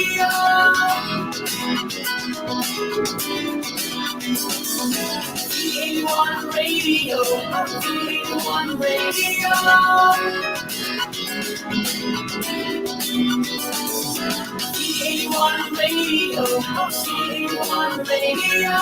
Radio. VA1 Radio. VA1 Radio. VA1 Radio. VA1 Radio.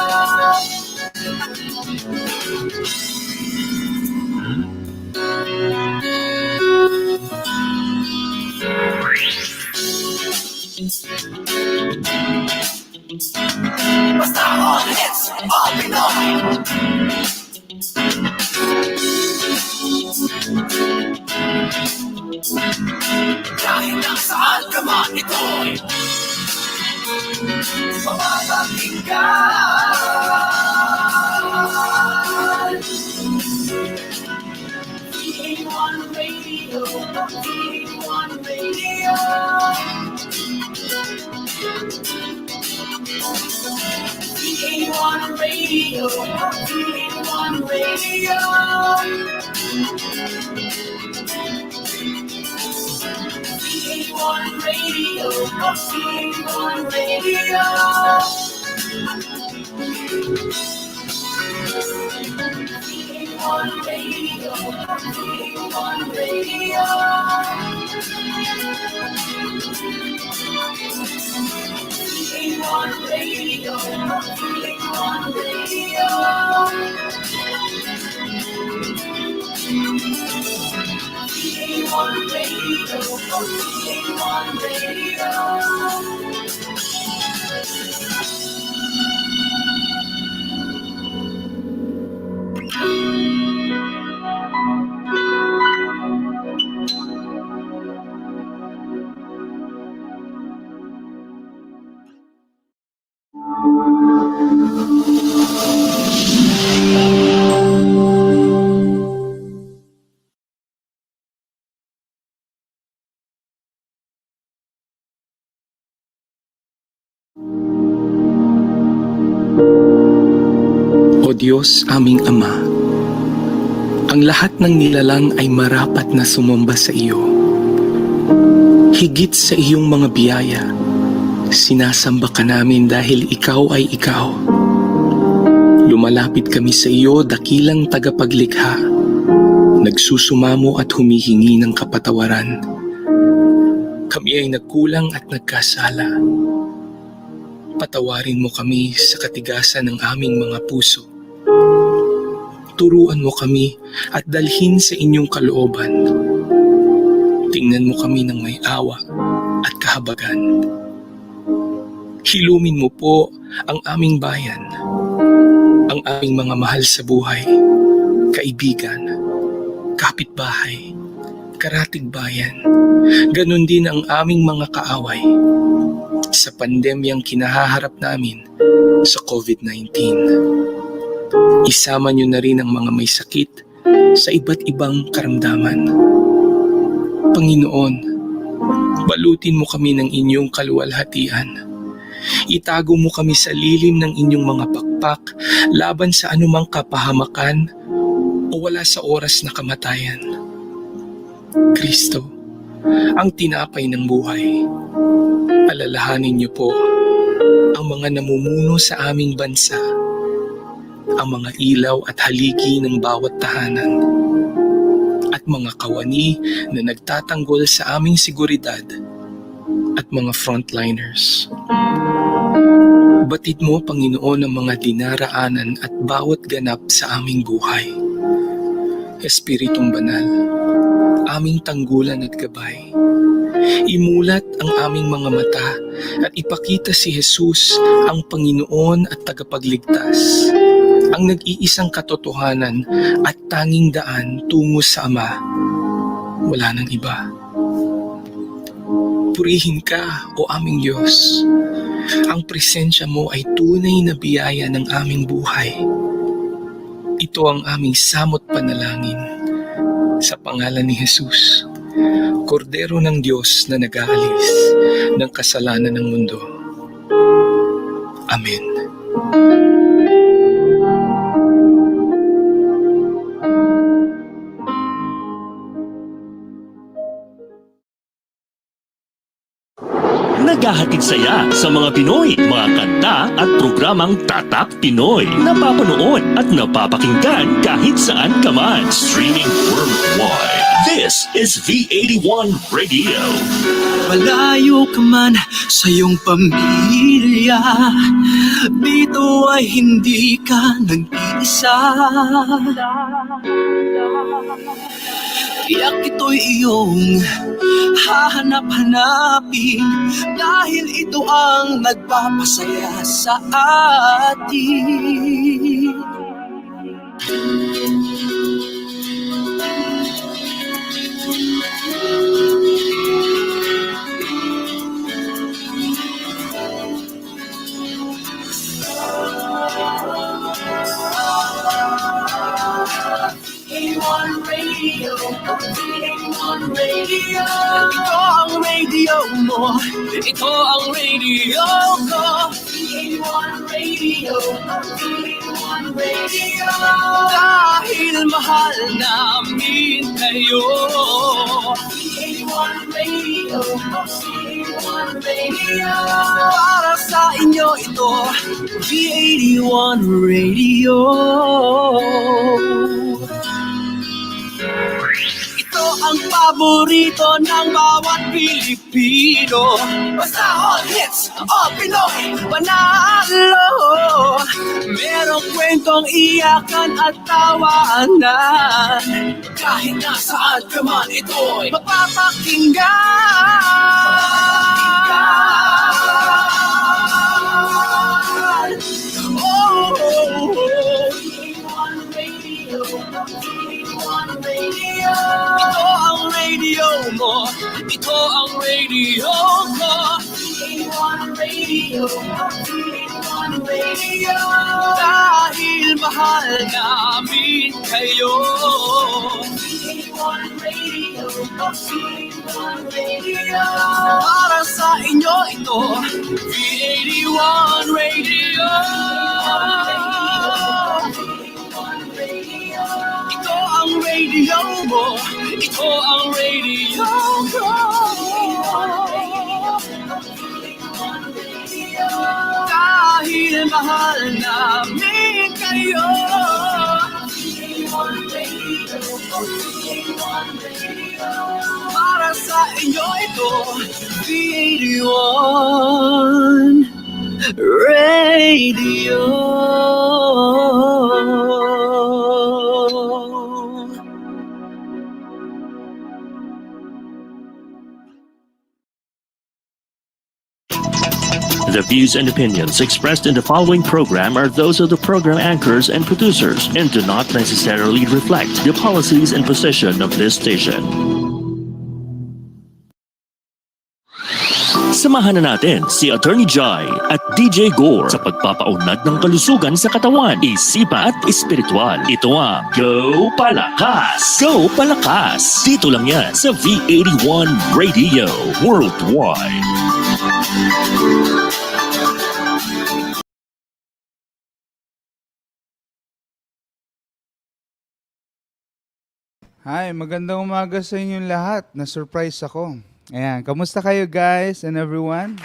Basta all hits, all Pinoy. Kahit nang saan ka man ito'y mapapakinggan. VA1 Radio, VA1 Radio. VA1 Radio, VA1 Radio. VA1 Radio, VA1 Radio. VA1 Radio, VA1 Radio. VA1 Radio, VA1 Radio. VA1 Radio, VA1 Radio. O Diyos, aming Ama, ang lahat ng nilalang ay marapat na sumamba sa iyo. Higit sa iyong mga biyaya, sinasamba ka namin dahil ikaw ay ikaw. Lumalapit kami sa iyo, dakilang tagapaglikha, nagsusumamo at humihingi ng kapatawaran. Kami ay nagkulang at nagkasala. Patawarin mo kami sa katigasan ng aming mga puso. Turuan mo kami at dalhin sa inyong kalooban. Tingnan mo kami ng may awa at kahabagan. Hilumin mo po ang aming bayan, ang aming mga mahal sa buhay, kaibigan, kapitbahay, karatig bayan, ganon din ang aming mga kaaway sa pandemyang kinahaharap namin sa COVID-19. Isama niyo na rin ang mga may sakit sa iba't ibang karamdaman. Panginoon, balutin mo kami ng inyong kaluwalhatian. Itago mo kami sa lilim ng inyong mga pakpak laban sa anumang kapahamakan o wala sa oras na kamatayan. Kristo, ang tinapay ng buhay, alalahanin niyo po ang mga namumuno sa aming bansa, ang mga ilaw at haligi ng bawat tahanan, at mga kawani na nagtatanggol sa aming seguridad at mga frontliners. Batid mo, Panginoon, ang mga dinaraanan at bawat ganap sa aming buhay. Espiritong Banal, aming tanggulan at gabay, imulat ang aming mga mata at ipakita si Jesus ang Panginoon at tagapagligtas, ang nag-iisang katotohanan at tanging daan tungo sa Ama. Wala nang iba. Purihin ka, O aming Diyos. Ang presensya mo ay tunay na biyaya ng aming buhay. Ito ang aming samot panalangin sa pangalan ni Jesus, Kordero ng Diyos na nag-aalis ng kasalanan ng mundo. Amen. naghahatid saya sa mga Pinoy, mga kanta at programang Tatak Pinoy. Napapanood at napapakinggan kahit saan ka man. Streaming worldwide. This is V81 Radio. Malayo ka man sa iyong pamilya, dito ay hindi ka nag-iisa. Tiyak ito'y iyong hahanap-hanapin, dahil ito ang nagpapasaya sa atin. V81 Radio, V81 Radio. Ito ang radio mo, ito ang radio ko. V81 Radio, V81 Radio. Dahil mahal namin kayo. V81 Radio, V81 Radio. Para sa inyo ito, V81 Radio. Ito ang paborito ng bawat Pilipino. Basta all hits, all Pinoy, panalo. Merong kwentong iyakan at tawanan, kahit nasaan ka man ito'y mapapakinggan. Oh, oh, oh. V81 Radio, V81 Radio. Ito ang radio mo, ito ang radio ko. V81 Radio, V81 Radio. Dahil mahal namin kayo. V81 Radio, V81 Radio. Para sa inyo ito, V81 Radio. V81 Radio. Ito ang radio mo, ito ang radio ko. Dahil mahal namin kayo. Para sa inyo ito, V81 Radio. The views and opinions expressed in the following program are those of the program anchors and producers and do not necessarily reflect the policies and position of this station. Samahan na natin si Atty. Jai at DJ Gaur sa pagpapaunlad ng kalusugan sa katawan, isipan at espiritual. Ito ang Gopalakas! Gopalakas! Dito lang yan sa V81 Radio Worldwide. Hi, magandang umaga sa inyong lahat. Na-surprise ako. Ayan, kamusta kayo guys and everyone?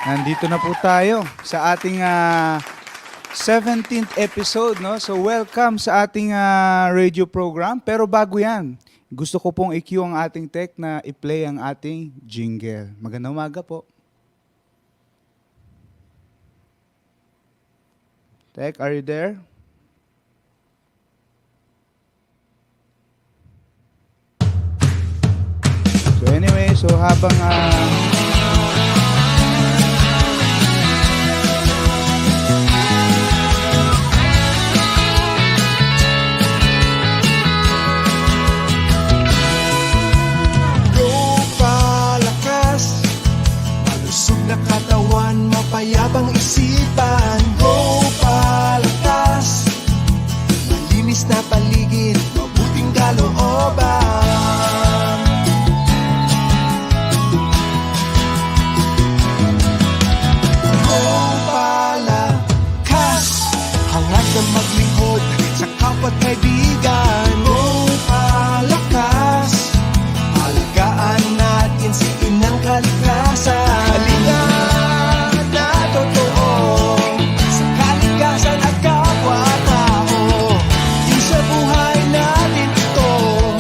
Nandito na po tayo sa ating 17th episode, no? So welcome sa ating radio program. Pero bago yan, gusto ko pong i-cue ang ating tech na i-play ang ating jingle. Magandang umaga po. Tech, are you there? So anyway, so habang Gopalakas, malusog na katawan, mapayabang isipan. Gopalakas, malinis na paligid, mabuting kalooban. Na maglingkod sa kapwa't kaibigan. Gopalakas, alagaan natin si Inang Kalikasan. kalikasan. Halika na totoo sa kalikasan at kapwa-tao. Di sa buhay natin ito.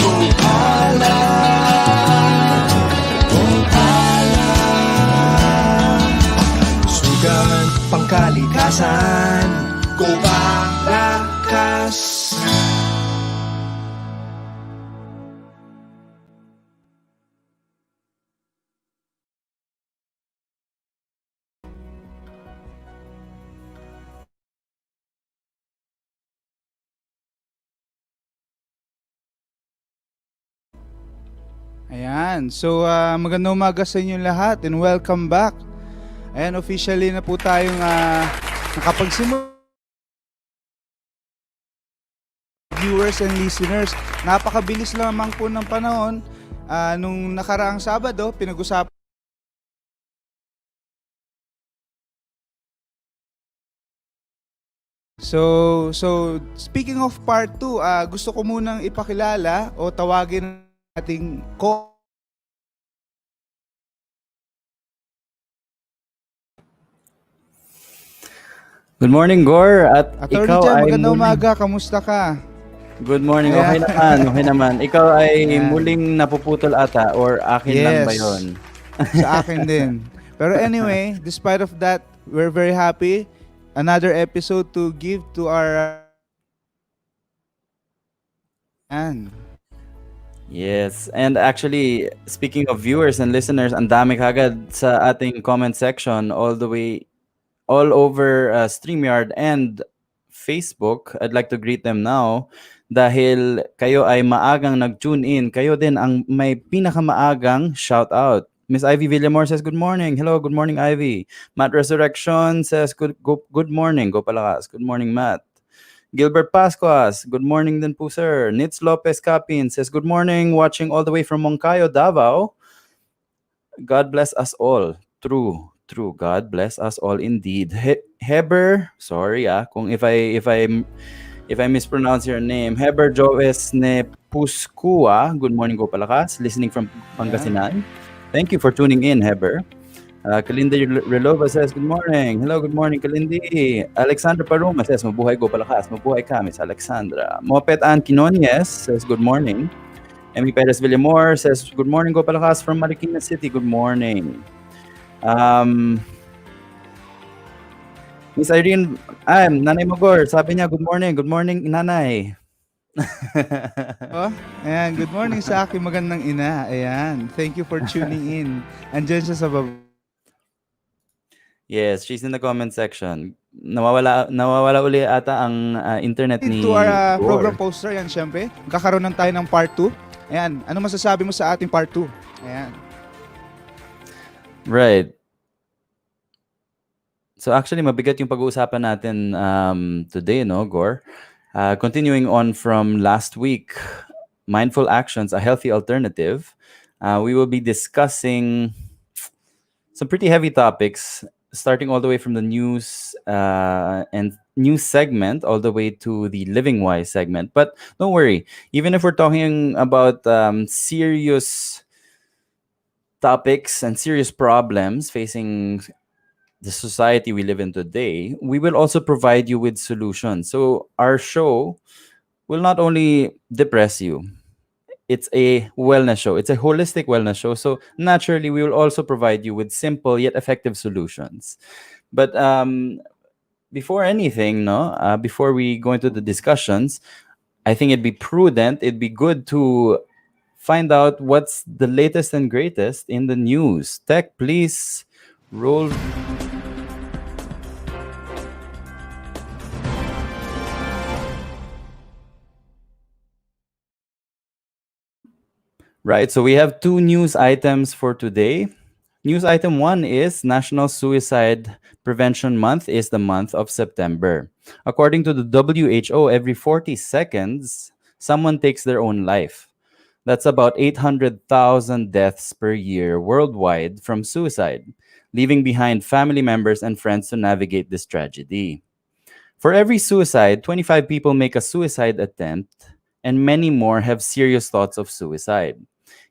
Gopala, Gopala. Sugan pangkalikasan. Gopalakas. Ayan. So, magandang umaga sa inyo lahat and welcome back. Ayan, officially na po tayong nakapagsimula. Viewers and listeners, napakabilis lamang po ng panahon. Nung nakaraang Sabado, pinag-usapan. So speaking of part 2, gusto ko munang ipakilala o tawagin ating Good morning, Gaur. At Atty. ikaw Jan, ay magandang umaga. Kamusta ka? Good morning. Okay naman, okay naman. Ikaw ay muling napuputol ata or akin lang ba Yes. yun? Sa akin din. Pero anyway, despite of that, we're very happy. Another episode to give to our Yes. And actually, speaking of viewers and listeners, ang dami kagad sa ating comment section all over StreamYard and Facebook. I'd like to greet them now dahil kayo ay maagang nag-tune in. Kayo din ang may pinakamaagang shout out. Miss Ivy Villamor says good morning. Hello, good morning Ivy. Matt Resurrection says good morning. Gopalakas. Good morning Matt. Gilbert Pascuas, good morning din po sir. Nitz Lopez Capin says good morning, watching all the way from Moncayo, Davao. God bless us all. True. God bless us all indeed. Heber, sorry kung if I mispronounce your name. Heber Joes Nepuskua, good morning Gopalakas, listening from Pangasinan. Thank you for tuning in, Heber. Kalindi Relova says, good morning. Hello, good morning, Kalindi. Alexandra Paruma says, mabuhay Gopalakas. Mabuhay ka, Miss Alexandra. Mopet Ann Quinonies says, good morning. Emmy Perez Villamor says, good morning, Gopalakas from Marikina City. Good morning. Miss Irene, Nanay Magor, sabi niya, good morning, Nanay. Ayan, good morning sa aking magandang ina. Ayan, thank you for tuning in. Andyan siya sa baba. Yes, she's in the comment section. Nawawala uli ata ang internet ni To our Gaur. program poster, yan syempre. Kakaroon ng tayo ng part 2. Ayan, ano masasabi mo sa ating part 2? Ayan. Right. So actually, mabigat yung pag-uusapan natin today, no, Gaur? Continuing on from last week, Mindful Actions, a Healthy Alternative, we will be discussing some pretty heavy topics, starting all the way from the news and news segment all the way to the Living Wise segment. But don't worry, even if we're talking about serious topics and serious problems facing the society we live in today, we will also provide you with solutions. So our show will not only depress you, it's a wellness show. It's a holistic wellness show. So naturally, we will also provide you with simple yet effective solutions. But before anything, before we go into the discussions, I think it'd be prudent, it'd be good to find out what's the latest and greatest in the news. Tech, please roll. Right, so we have two news items for today. News item 1 is National Suicide Prevention Month is the month of September. According to the WHO, every 40 seconds, someone takes their own life. That's about 800,000 deaths per year worldwide from suicide, leaving behind family members and friends to navigate this tragedy. For every suicide, 25 people make a suicide attempt, and many more have serious thoughts of suicide.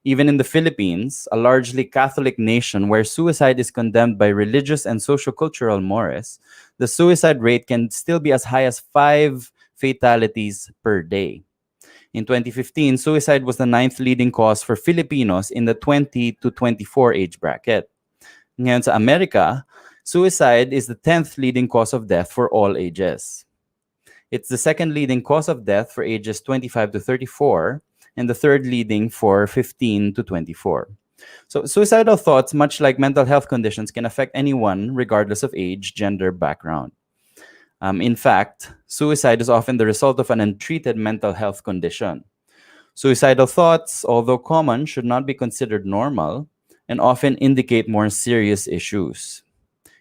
Even in the Philippines, a largely Catholic nation where suicide is condemned by religious and sociocultural mores, the suicide rate can still be as high as 5 fatalities per day. In 2015, suicide was the ninth leading cause for Filipinos in the 20 to 24 age bracket. Ngayon sa Amerika, suicide is the 10th leading cause of death for all ages. It's the second leading cause of death for ages 25 to 34 and the third leading for 15 to 24. So suicidal thoughts, much like mental health conditions, can affect anyone regardless of age, gender, background. In fact, suicide is often the result of an untreated mental health condition. Suicidal thoughts, although common, should not be considered normal and often indicate more serious issues.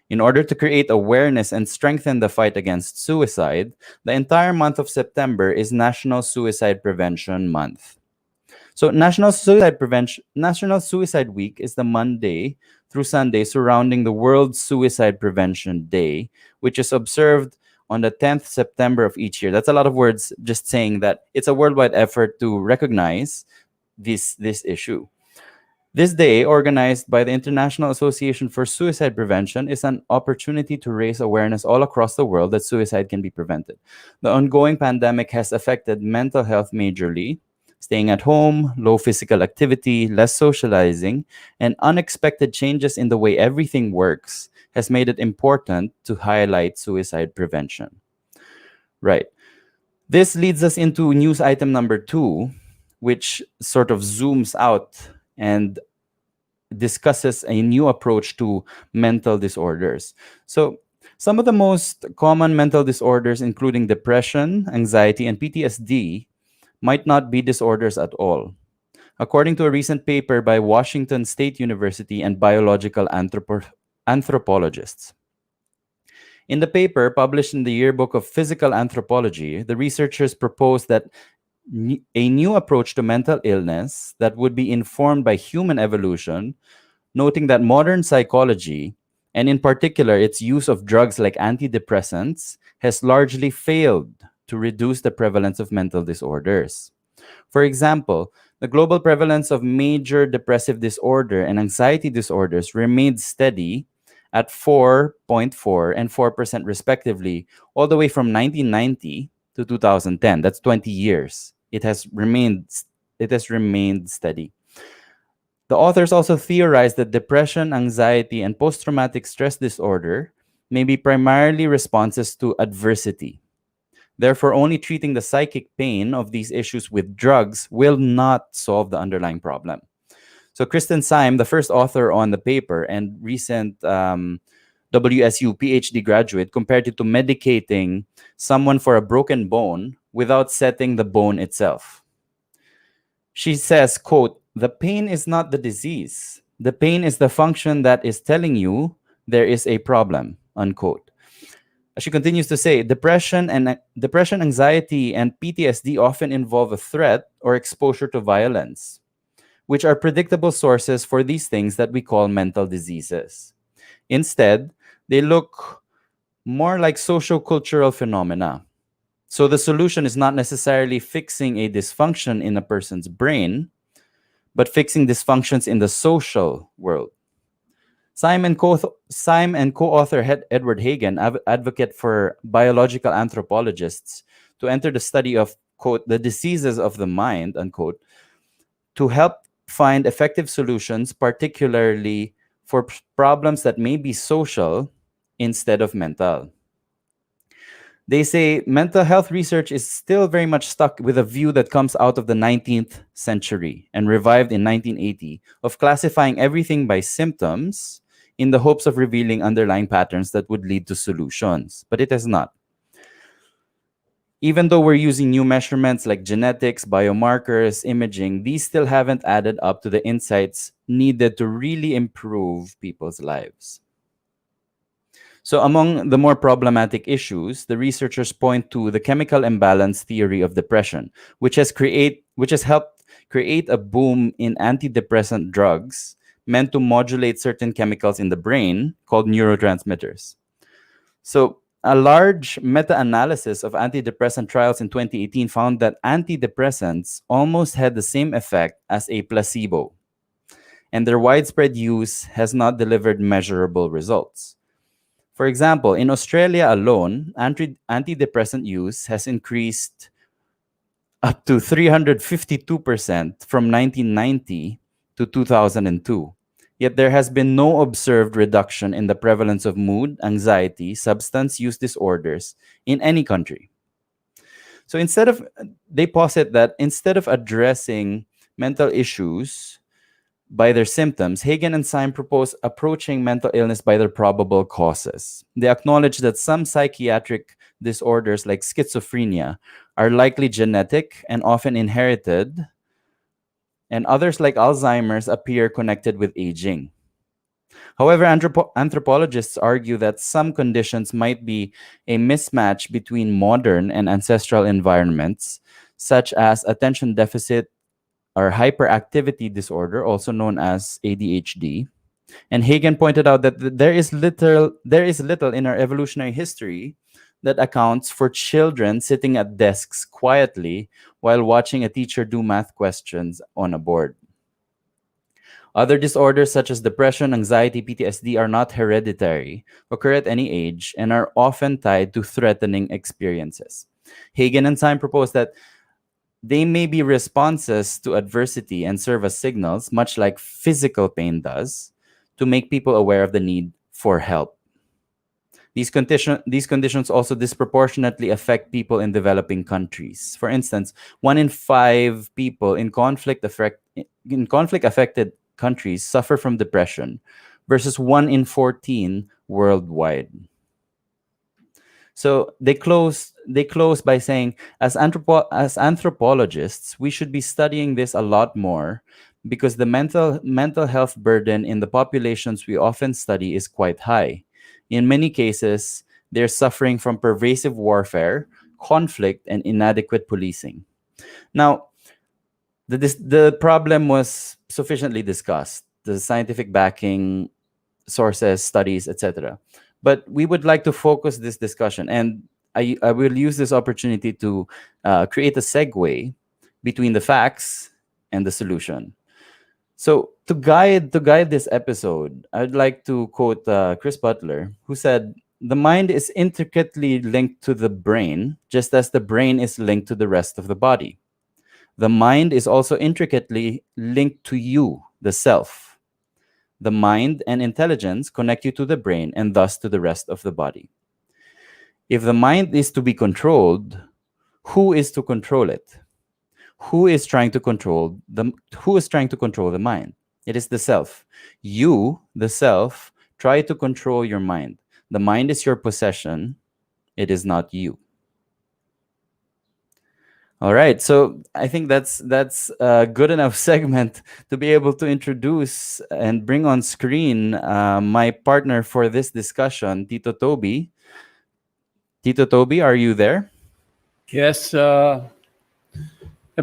In order to create awareness and strengthen the fight against suicide, the entire month of September is National Suicide Prevention Month. So National Suicide Week is the Monday through Sunday surrounding the World Suicide Prevention Day, which is observed on the 10th September of each year. That's a lot of words just saying that it's a worldwide effort to recognize this issue. This day, organized by the International Association for Suicide Prevention, is an opportunity to raise awareness all across the world that suicide can be prevented. The ongoing pandemic has affected mental health majorly. Staying at home, low physical activity, less socializing, and unexpected changes in the way everything works has made it important to highlight suicide prevention. Right. This leads us into news item number 2, which sort of zooms out and discusses a new approach to mental disorders. So, some of the most common mental disorders, including depression, anxiety, and PTSD, might not be disorders at all. According to a recent paper by Washington State University and biological anthropologists. In the paper, published in the Yearbook of Physical Anthropology, the researchers proposed that a new approach to mental illness that would be informed by human evolution, noting that modern psychology, and in particular its use of drugs like antidepressants, has largely failed to reduce the prevalence of mental disorders. For example, the global prevalence of major depressive disorder and anxiety disorders remained steady at 4.4 and 4% respectively, all the way from 1990 to 2010. That's 20 years. It has remained steady. The authors also theorized that depression, anxiety, and post-traumatic stress disorder may be primarily responses to adversity. Therefore, only treating the psychic pain of these issues with drugs will not solve the underlying problem. So Kristen Syme, the first author on the paper and recent WSU PhD graduate, compared it to medicating someone for a broken bone without setting the bone itself. She says, quote, "The pain is not the disease. The pain is the function that is telling you there is a problem," unquote. She continues to say, depression, anxiety, and PTSD often involve a threat or exposure to violence, which are predictable sources for these things that we call mental diseases. Instead, they look more like social-cultural phenomena. So the solution is not necessarily fixing a dysfunction in a person's brain, but fixing dysfunctions in the social world. Syme and co-author Edward Hagen advocate for biological anthropologists to enter the study of, quote, the diseases of the mind, unquote, to help find effective solutions, particularly for problems that may be social instead of mental. They say mental health research is still very much stuck with a view that comes out of the 19th century and revived in 1980 of classifying everything by symptoms in the hopes of revealing underlying patterns that would lead to solutions. But it has not. Even though we're using new measurements like genetics, biomarkers, imaging, these still haven't added up to the insights needed to really improve people's lives. So among the more problematic issues, the researchers point to the chemical imbalance theory of depression, which has helped create a boom in antidepressant drugs meant to modulate certain chemicals in the brain called neurotransmitters. So a large meta-analysis of antidepressant trials in 2018 found that antidepressants almost had the same effect as a placebo, and their widespread use has not delivered measurable results. For example, in Australia alone, antidepressant use has increased up to 352% from 1990 to 2002. Yet there has been no observed reduction in the prevalence of mood, anxiety, substance use disorders in any country. So they posit that instead of addressing mental issues by their symptoms, Hagen and Syme propose approaching mental illness by their probable causes. They acknowledge that some psychiatric disorders like schizophrenia are likely genetic and often inherited, and others like Alzheimer's appear connected with aging. However, anthropologists argue that some conditions might be a mismatch between modern and ancestral environments, such as attention deficit or hyperactivity disorder, also known as ADHD. And Hagen pointed out that there is little in our evolutionary history that accounts for children sitting at desks quietly while watching a teacher do math questions on a board. Other disorders such as depression, anxiety, PTSD are not hereditary, occur at any age, and are often tied to threatening experiences. Hagen and Syme propose that they may be responses to adversity and serve as signals, much like physical pain does, to make people aware of the need for help. These conditions also disproportionately affect people in developing countries. For instance, 1 in 5 people in conflict-affected countries suffer from depression, versus 1 in 14 worldwide. So they close by saying, as anthropologists, we should be studying this a lot more, because the mental health burden in the populations we often study is quite high. In many cases, they're suffering from pervasive warfare, conflict, and inadequate policing. Now, the problem was sufficiently discussed, the scientific backing, sources, studies, etc. But we would like to focus this discussion, and I will use this opportunity to create a segue between the facts and the solution. So to guide this episode, I'd like to quote Chris Butler, who said, "The mind is intricately linked to the brain, just as the brain is linked to the rest of the body. The mind is also intricately linked to you, the self. The mind and intelligence connect you to the brain and thus to the rest of the body. If the mind is to be controlled, who is to control it? Who is trying to control the mind? It is the self. You, the self, try to control your mind. The mind is your possession. It is not you." All right, so I think that's a good enough segment to be able to introduce and bring on screen my partner for this discussion, Tito Toby. Tito Toby, are you there? Yes, a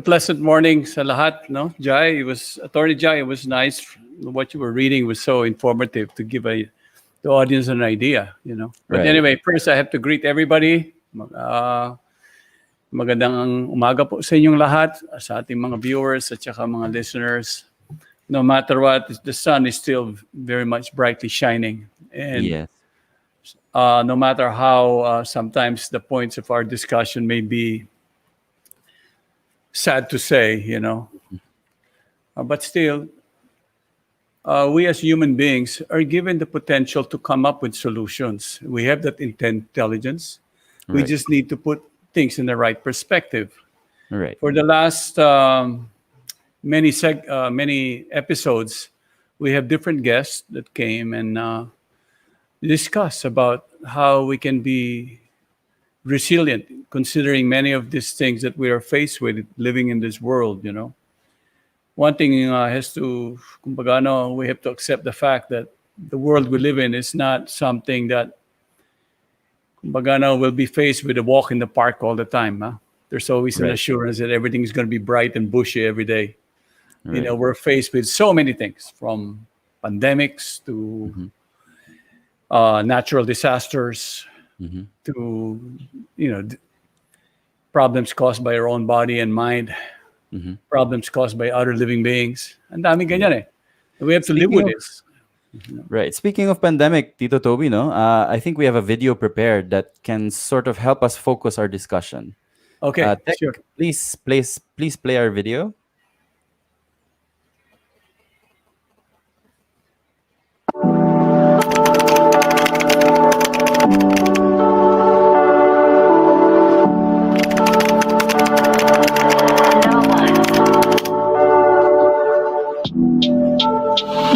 pleasant morning sa lahat, no? Jai, Attorney Jai, it was nice. What you were reading was so informative to give the audience an idea, you know. But Right. anyway, first I have to greet everybody. Magandang umaga po sa inyong lahat, sa ating mga viewers at saka mga listeners. No matter what, the sun is still very much brightly shining. And Yes. no matter how sometimes the points of our discussion may be sad to say, you know, but still, we as human beings are given the potential to come up with solutions. We have that intelligence. We Right. just need to put things in the right perspective. Right. For the last many episodes, we have different guests that came and discuss about how we can be resilient, considering many of these things that we are faced with living in this world, you know. One thing has to, kumbaga, no, we have to accept the fact that the world we live in is not something that, kumbaga, no, will be faced with a walk in the park all the time. Huh? There's always an Right. assurance that everything's going to be bright and bushy every day. You Right. know, we're faced with so many things, from pandemics to natural disasters, to, problems caused by our own body and mind, problems caused by other living beings. Ang daming ganyan eh. We have to live with Speaking of this. Right. Speaking of pandemic, Tito Toby, no, I think we have a video prepared that can sort of help us focus our discussion. Okay, Tech, sure. please play our video.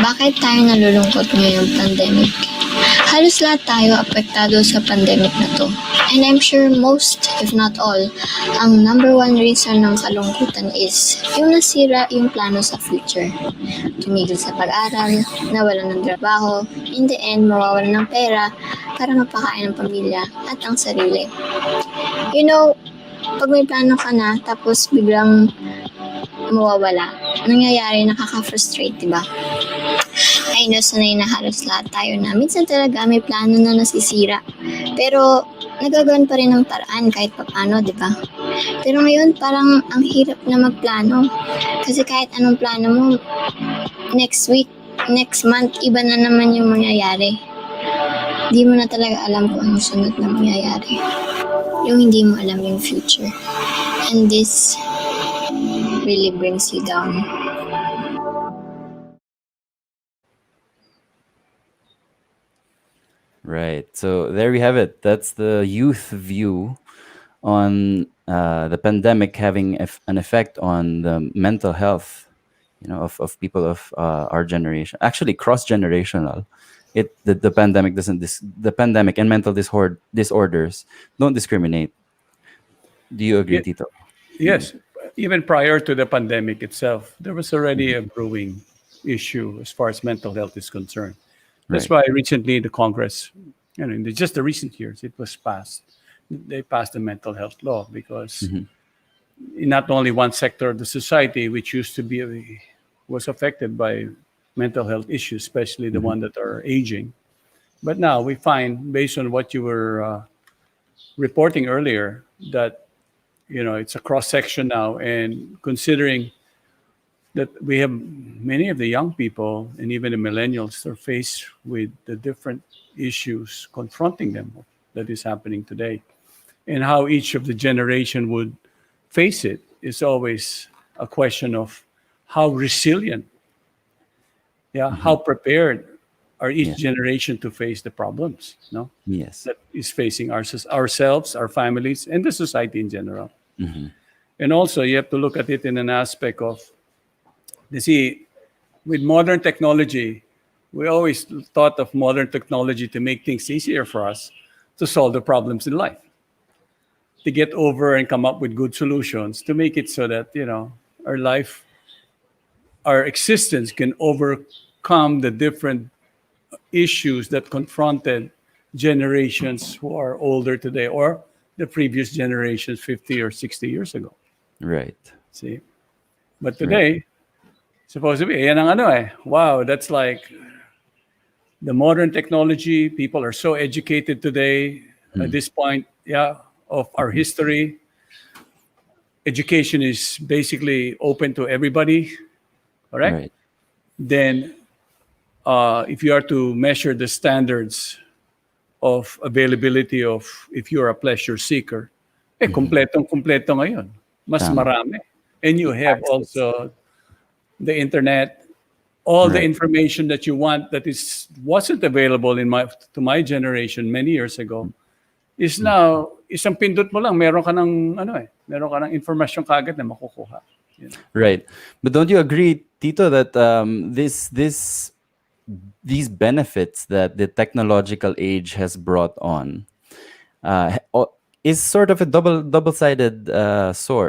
Bakit tayo nalulungkot ngayong pandemic? Halos lahat tayo apektado sa pandemic na to. And I'm sure most, if not all, ang number one reason ng kalungkutan is yung nasira yung plano sa future. Tumigil sa pag-aral, nawalan ng trabaho, in the end, mawawalan ng pera para mapakain ng pamilya at ang sarili. You know, pag may plano ka na tapos biglang mawawala, nangyayari, nakaka-frustrate, diba? I know, sanay na halos lahat tayo na minsan talaga may plano na nasisira. Pero nagagawan pa rin ng paraan kahit papano, di ba? Pero ngayon parang ang hirap na magplano. Kasi kahit anong plano mo, next week, next month, iba na naman yung mangyayari. Di mo na talaga alam kung anong sunod na mangyayari. Yung hindi mo alam yung future. And this really brings you down. Right. So there we have it. That's the youth view on the pandemic having an effect on the mental health, of people of our generation. Actually, cross-generational. The pandemic the pandemic and mental disorders don't discriminate. Do you agree, Yeah. Tito? Yes, even prior to the pandemic itself, there was already a brewing issue as far as mental health is concerned. That's Right. why recently the Congress, in just the recent years, it was passed. They passed the mental health law because in not only one sector of the society, which used to be was affected by mental health issues, especially the one that are aging, but now we find, based on what you were reporting earlier, that it's a cross section now, and considering that we have many of the young people and even the millennials are faced with the different issues confronting them that is happening today, and how each of the generation would face it is always a question of how resilient, how prepared are each Yeah. generation to face the problems, Yes. that is facing ourselves, our families, and the society in general. And also, you have to look at it in an aspect of, you see, with modern technology, we always thought of modern technology to make things easier for us to solve the problems in life, to get over and come up with good solutions to make it so that, our life, our existence can overcome the different issues that confronted generations who are older today or the previous generations 50 or 60 years ago. Right. See? But today, supposedly, yan ang wow, that's like the modern technology. People are so educated today at this point, of our history. Education is basically open to everybody, correct? Right. Then, if you are to measure the standards of availability of, if you're a pleasure seeker, kompletong-kompleto ngayon. Mas Tama. marami. And you have also the internet, all the Right. information that you want that wasn't available to my generation many years ago is now, isang pindot mo lang, meron ka ng informasyon kagad na makukuha. Right. But don't you agree, Tito, that these benefits that the technological age has brought on is sort of a double-sided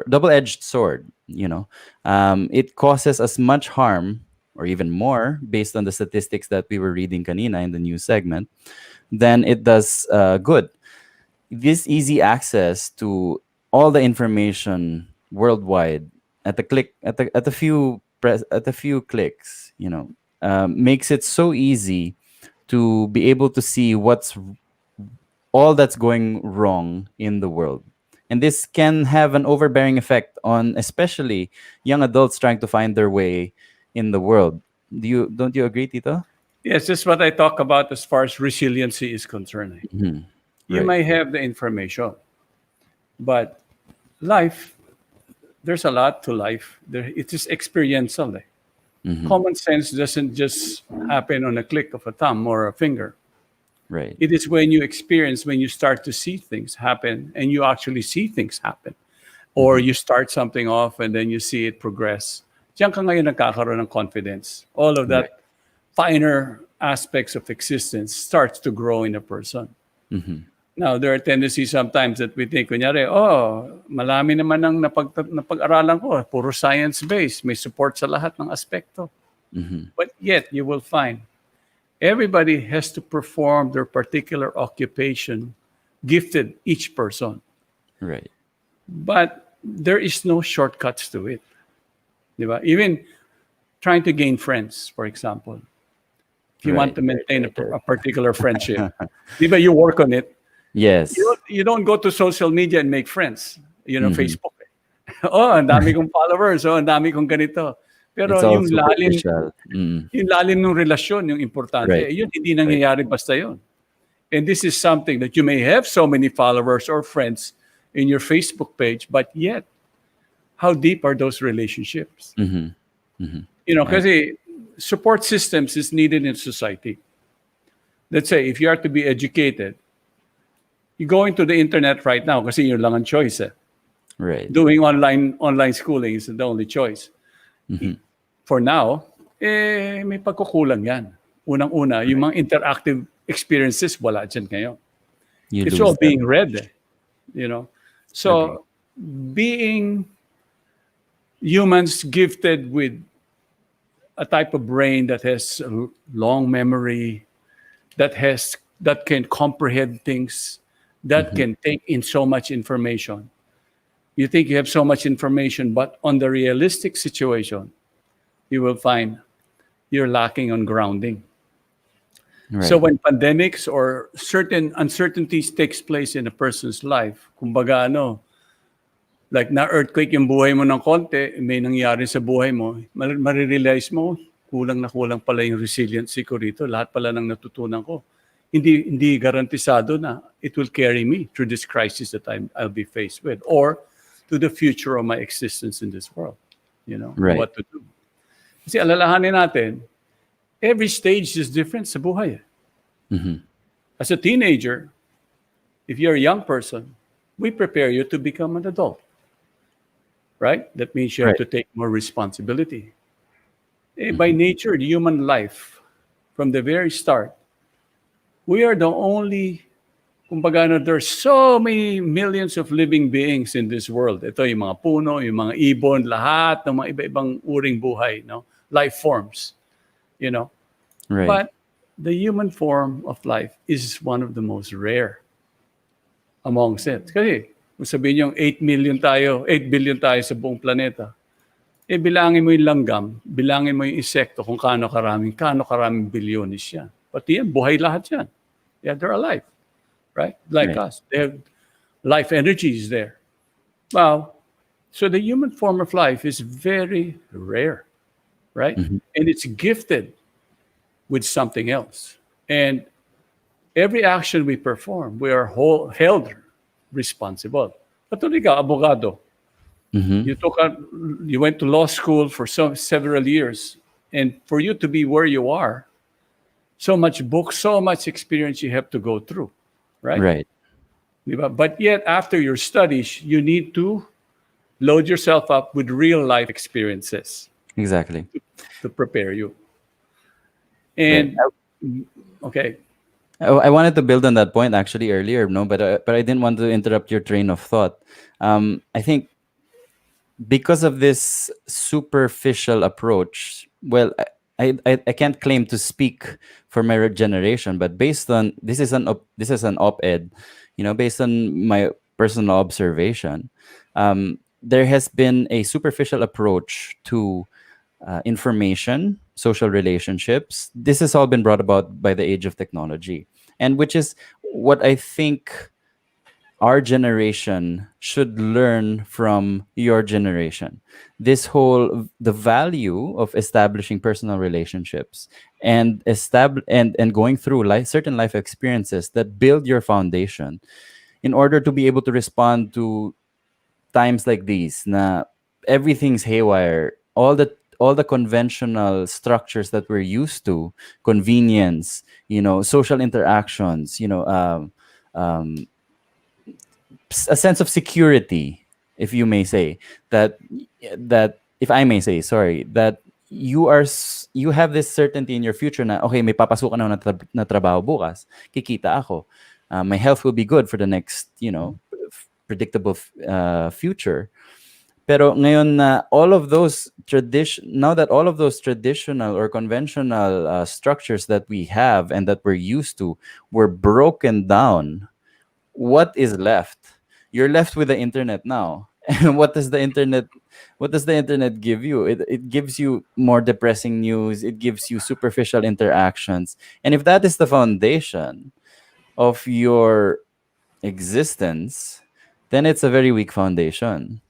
double-edged sword. It causes as much harm or even more, based on the statistics that we were reading kanina in the news segment, than it does good. This easy access to all the information worldwide at a few clicks, makes it so easy to be able to see what's all that's going wrong in the world. And this can have an overbearing effect on especially young adults trying to find their way in the world. Don't you agree, Tito? Yes, this is what I talk about as far as resiliency is concerned. Mhm. You Right. may have the information, but life, there's a lot to life. It is experiential. Mhm. Common sense doesn't just happen on a click of a thumb or a finger. Right. It is when you experience, when you start to see things happen and you actually see things happen. Or you start something off and then you see it progress. Diyan ka ngayon nagkakaroon ng confidence. All of that finer aspects of existence starts to grow in a person. Mhm. Now, there are tendencies sometimes that we think, kunyari, oh, malami naman ang napag-aralan ko, puro science-based, may support sa lahat ng aspekto. Mhm. But yet, you will find everybody has to perform their particular occupation, gifted each person. Right. But there is no shortcuts to it. Diba? Even trying to gain friends, for example. If you want to maintain a particular friendship, diba, you work on it. Yes. You don't go to social media and make friends. Mhm. Facebook. Oh, ang dami kong followers. Oh, ang dami kong ganito. Pero It's all yung lalim, superficial. Mm. yung lalim ng relasyon, yung importante. Right. Yun, hindi nangyayari basta yun. And this is something that you may have so many followers or friends in your Facebook page, but yet, how deep are those relationships? Mhm. Mhm. Kasi support systems is needed in society. Let's say, if you are to be educated, you go into the internet right now kasi yun lang ang choice. Right. Doing online schooling is the only choice. Mhm. For now, may pagkukulang yan. Unang-una, yung mga interactive experiences, wala dyan ngayon. You It's lose all them. being read. So, being humans gifted with a type of brain that has a long memory, that can comprehend things, that can take in so much information. You think you have so much information, but on the realistic situation, you will find you're lacking on grounding. Right. So when pandemics or certain uncertainties takes place in a person's life, kumbaga like na-earthquake yung buhay mo ng konti, may nangyari sa buhay mo, marirealize mo, kulang na kulang pala yung resiliency ko rito. Lahat pala ng natutunan ko. Hindi garantisado na it will carry me through this crisis that I'll be faced with, or to the future of my existence in this world. Right. What to do. Kasi alalahanin natin, every stage is different sa buhay. Mhm. As a teenager, if you're a young person, we prepare you to become an adult. Right? That means you have Right. to take more responsibility. By nature, the human life, from the very start, we are the only, kumbaga there's so many millions of living beings in this world. Ito yung mga puno, yung mga ibon, lahat ng mga iba-ibang uring buhay, life forms, Right. But the human form of life is one of the most rare amongst it. Kasi kung sabihin yung 8 billion tayo sa buong planeta, bilangin mo yung langgam, bilangin mo yung insekto kung kaano karaming bilyonis yan. Pati yan, buhay lahat yan. Yeah, they're alive, right? Like Right. us. They have life energy is there. Wow. So the human form of life is very rare, right? Mhm. And it's gifted with something else. And every action we perform, we are held responsible. Patuloy ka, abogado. Mhm. You went to law school for several years. And for you to be where you are, so much books, so much experience you have to go through, right? Right. Diba? But yet, after your studies, you need to load yourself up with real life experiences Exactly. to prepare you. And, okay, I wanted to build on that point actually earlier, but I didn't want to interrupt your train of thought. I think because of this superficial approach, well, I can't claim to speak for my generation, but based on this is an op-ed, based on my personal observation, there has been a superficial approach to information, social relationships. This has all been brought about by the age of technology, and which is what I think our generation should learn from your generation. This whole the value of establishing personal relationships and and going through certain life experiences that build your foundation in order to be able to respond to times like these na everything's haywire, all the conventional structures that we're used to, convenience, social interactions, um, a sense of security, if you may say that if I may say, sorry, that you have this certainty in your future na okay, may papasukan ako na trabaho bukas, kikita ako, my health will be good for the next predictable future. Pero ngayon na now that all of those traditional or conventional structures that we have and that we're used to were broken down, what is left? You're left with the internet now. And what does the internet give you? It gives you more depressing news, it gives you superficial interactions. And if that is the foundation of your existence, then it's a very weak foundation.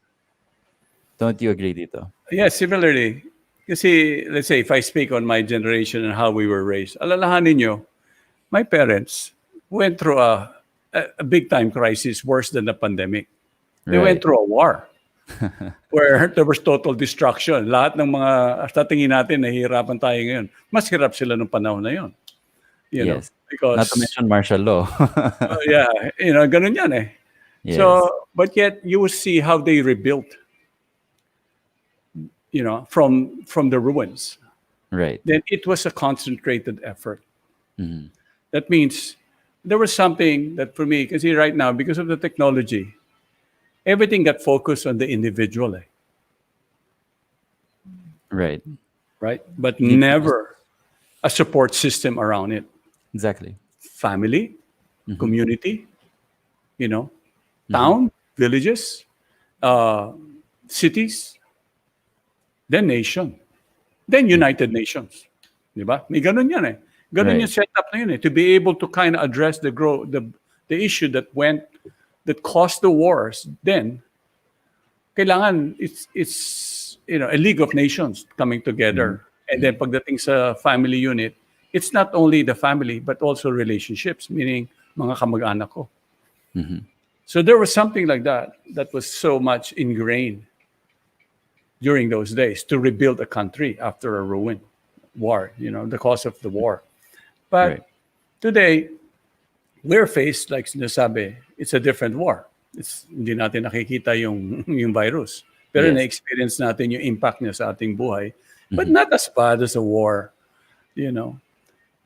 Don't you agree, Dito? Yeah, similarly. Kasi, let's say, if I speak on my generation and how we were raised, alalahanin nyo, my parents went through a big time crisis worse than the pandemic. They went through a war where there was total destruction. Lahat ng mga, sa tingin natin, nahihirapan tayo ngayon. Mas hirap sila nung panahon na yun. You know, Yes. because, Not to mention martial law. yeah, ganun yan eh. Yes. So, but yet you will see how they rebuilt, from the ruins. Right. Then it was a concentrated effort. Mhm. That means there was something that for me, because right now, because of the technology, everything got focused on the individual, Right. right? But never a support system around it. Exactly. Family, community, town, villages, cities, then nation, then United Nations. Di ba? May ganun yan eh. Ganun Right. yung setup na yun eh. To be able to kind of address the issue that caused the wars, then kailangan it's a League of Nations coming together. And then pagdating sa family unit, it's not only the family but also relationships, meaning mga kamag-anak ko. So there was something like that was so much ingrained during those days to rebuild a country after a ruin war, the cause of the war. But today, we're faced, like sinasabi, it's a different war. Hindi natin nakikita yung virus. Pero na-experience natin yung impact niya sa ating buhay. But not as bad as a war,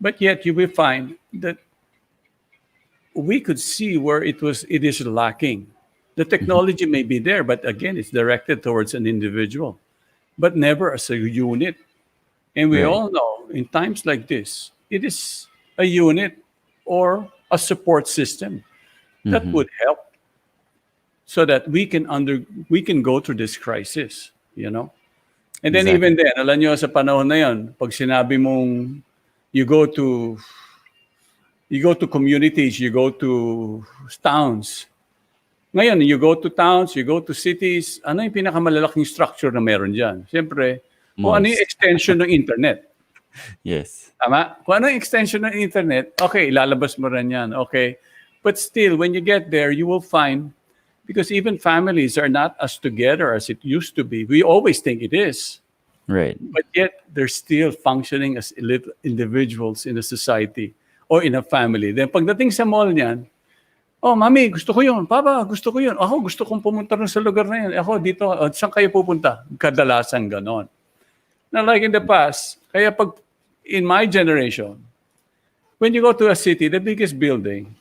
But yet you will find that we could see where it is lacking. The technology may be there, but again, it's directed towards an individual, but never as a unit. And we all know in times like this, it is a unit or a support system that would help so that we can go through this crisis, And then even then, alam nyo sa panahon na yun, pag sinabi mong you go to communities, you go to towns. Ngayon, you go to towns, you go to cities, ano yung pinakamalalaking structure na meron dyan? Siyempre, kung ano yung extension ng internet. Yes. Tama? Kung ano yung extension ng internet, okay, ilalabas mo rin yan. Okay. But still, when you get there, you will find, because even families are not as together as it used to be. We always think it is. Right. But yet, they're still functioning as individuals in a society or in a family. Then pagdating sa mall niyan, oh, mami, gusto ko yun. Papa, gusto ko yun. Ako, gusto kong pumunta rin sa lugar na yun. Ako, dito, saan kayo pupunta? Kadalasan ganon. Now, like in the past, kaya in my generation, when you go to a city, the biggest building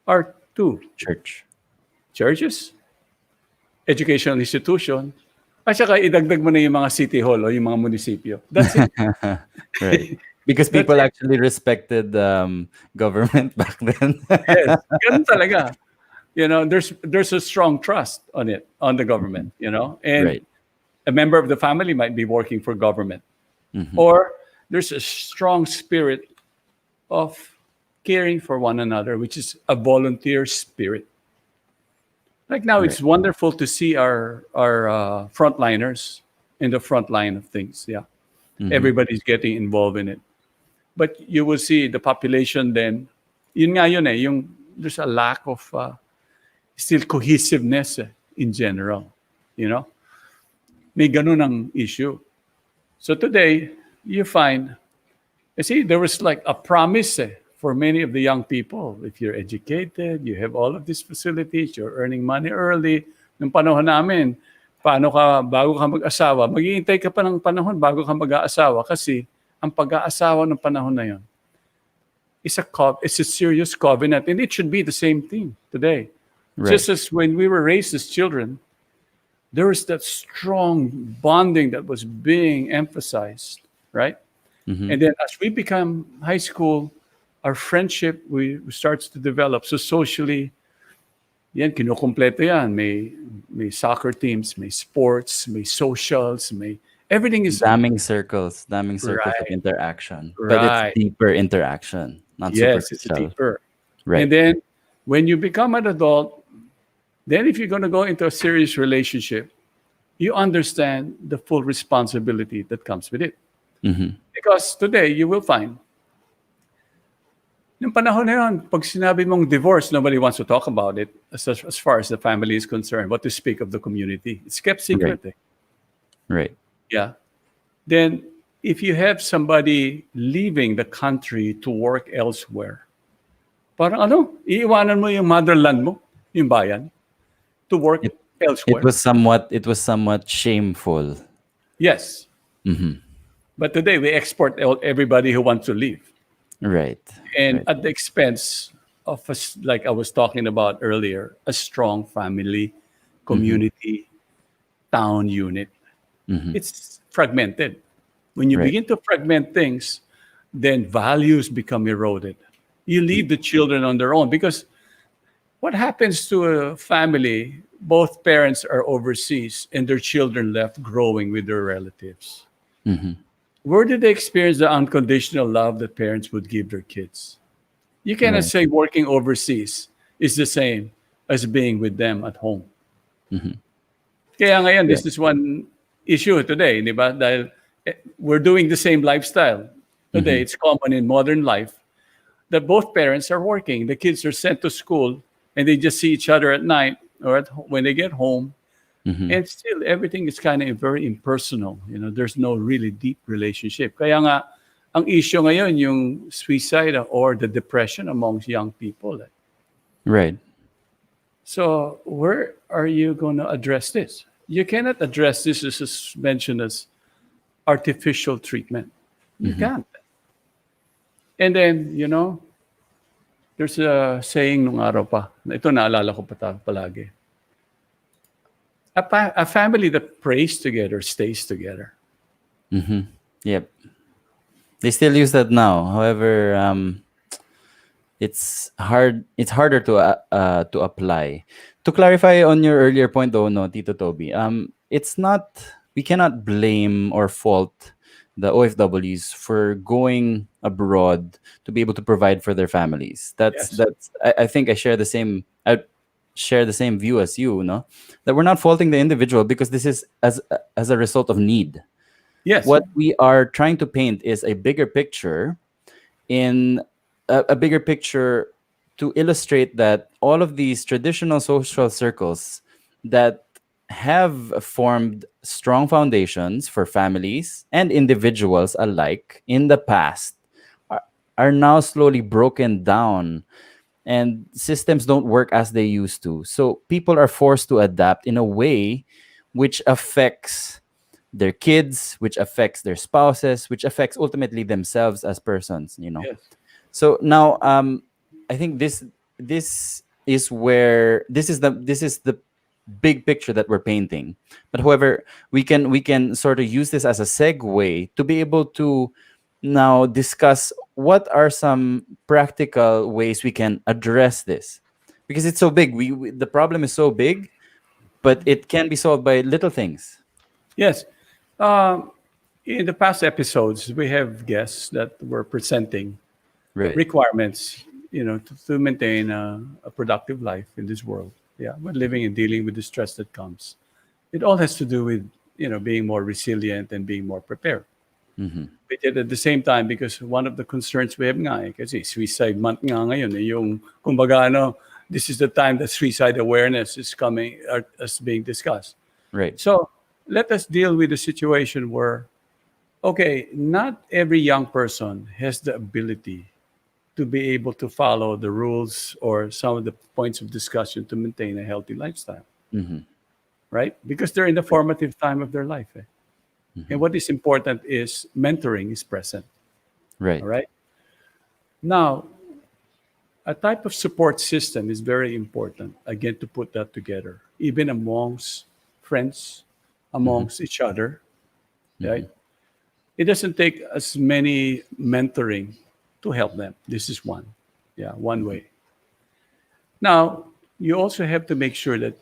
are two. Churches, educational institution, at saka idagdag mo na yung mga city hall o yung mga munisipyo. That's it. Right. Because people actually respected government back then. Yes, ganun talaga. There's a strong trust on the government, and a member of the family might be working for government. Or there's a strong spirit of caring for one another, which is a volunteer spirit. Like now, it's wonderful to see our frontliners in the front line of things. Yeah, everybody's getting involved in it. But you will see the population then, yun nga yun eh, there's a lack of still cohesiveness in general, you know? May ganun ang issue. So today, you find, you see, there was like a promise for many of the young people. If you're educated, you have all of these facilities, you're earning money early. Nung panahon namin, bago ka mag-asawa, maghihintay ka pa ng panahon bago ka mag-aasawa kasi ang pag-aasawa ng panahon na yun it's a serious covenant, and it should be the same thing today. Right. Just as when we were raised as children, there was that strong bonding that was being emphasized, right? And then as we become high school, our friendship starts to develop. So socially, yan, kinukumpleto yan. May soccer teams, may sports, may socials, may everything is damning circles of interaction. But it's deeper interaction, not yes, superficial. it's deeper. Right. And then when you become an adult, then if you're going to go into a serious relationship, you understand the full responsibility that comes with it. Because today you will find, nung panahon na yun, pag sinabi mong divorce, nobody wants to talk about it as far as the family is concerned. What to speak of the community? It's kept secret. Right. Yeah. Then, if you have somebody leaving the country to work elsewhere, parang iiwanan mo yung motherland mo, yung bayan, to work elsewhere. It was somewhat shameful. Yes. But today, we export everybody who wants to leave. Right. And at the expense of, like I was talking about earlier, a strong family, community, town unit. It's fragmented. When you begin to fragment things, then values become eroded. You leave the children on their own because what happens to a family, both parents are overseas and their children left growing with their relatives. Where did they experience the unconditional love that parents would give their kids? You cannot say working overseas is the same as being with them at home. Kaya ngayon, this is one issue today, di ba? Dahil we're doing the same lifestyle. Today, it's common in modern life that both parents are working. The kids are sent to school and they just see each other at night or when they get home. And still, everything is kind of very impersonal. You know, there's no really deep relationship. Kaya nga, ang issue ngayon, yung suicide or the depression amongst young people. Right. So, where are you going to address this? You cannot address this as mentioned as artificial treatment. You can't. And then, you know, there's a saying nung araw pa. Ito naalala ko palagi. A family that prays together stays together. Yep. They still use that now. However, it's harder to apply. To clarify on your earlier point, though, no, Tito Toby, it's not. We cannot blame or fault the OFWs for going abroad to be able to provide for their families. That's. I think I share the same. Share the same view as you, no? That we're not faulting the individual because this is as a result of need. Yes. What we are trying to paint is a bigger picture, in a bigger picture to illustrate that all of these traditional social circles that have formed strong foundations for families and individuals alike in the past are now slowly broken down. And systems don't work as they used to. So people are forced to adapt in a way which affects their kids, which affects their spouses, which affects ultimately themselves as persons, you know. Yes. So now I think this is the big picture that we're painting. But however, we can sort of use this as a segue to be able to now discuss what are some practical ways we can address this, because it's so big. The problem is so big, but it can be solved by little things. Yes. In the past episodes, we have guests that were presenting requirements to maintain a productive life in this world. Yeah, but living and dealing with the stress that comes. It all has to do with being more resilient and being more prepared. But yet at the same time, because one of the concerns we have nga kasi suicide month nga ngayon yung kumbaga this is the time that suicide awareness is coming as being discussed. Right. So let us deal with the situation where, okay, not every young person has the ability to be able to follow the rules or some of the points of discussion to maintain a healthy lifestyle, right? Because they're in the formative time of their life. And what is important is mentoring is present. Right. All right. Now, a type of support system is very important, again, to put that together, even amongst friends, amongst each other, right? It doesn't take as many mentoring to help them. This is one. Yeah, one way. Now, you also have to make sure that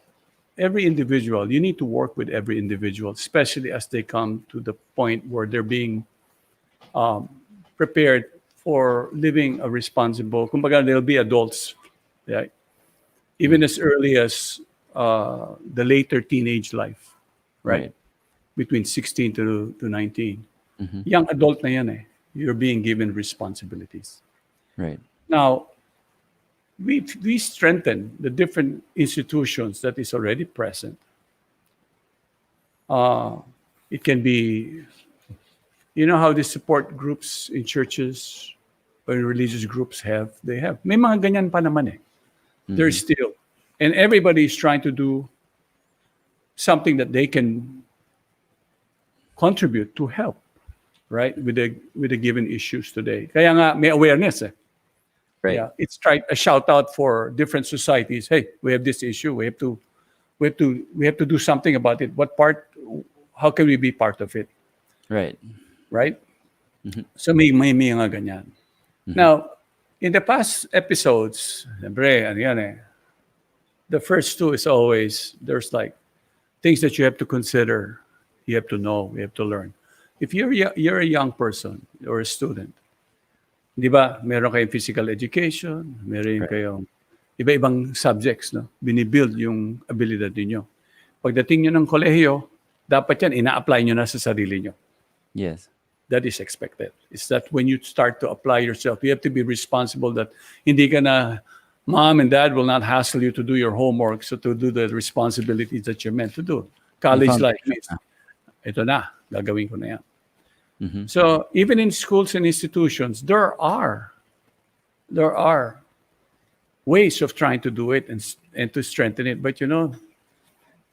every individual, you need to work with every individual, especially as they come to the point where they're being prepared for living a responsible, kumbaga they'll be adults, right? Even as early as the later teenage life, right? Between 16 to 19. Young adult na yan eh. You're being given responsibilities. Right. Now, we strengthen the different institutions that is already present. It can be, how the support groups in churches or in religious groups they have. May mga ganyan pa naman eh. There's still. And everybody is trying to do something that they can contribute to help, right? With the given issues today. Kaya nga may awareness eh. Right. Yeah, it's a shout out for different societies. Hey, we have this issue. We have to do something about it. What part? How can we be part of it? Right. Right. So may mga ganyan. Now, in the past episodes, siyempre, ano yan eh, the first two is always there's like things that you have to consider, you have to know, you have to learn. If you're a young person or a student, di ba, meron kayong physical education, meron kayong iba-ibang subjects, no? Binibuild yung abilidad niyo. Pagdating nyo ng kolehiyo, dapat yan, ina-apply nyo na sa sarili nyo. Yes. That is expected. It's that when you start to apply yourself, you have to be responsible that hindi ka na, mom and dad will not hassle you to do your homework, so to do the responsibilities that you're meant to do. College life means, ito na, gagawin ko na yan. So even in schools and institutions, there are ways of trying to do it and to strengthen it. But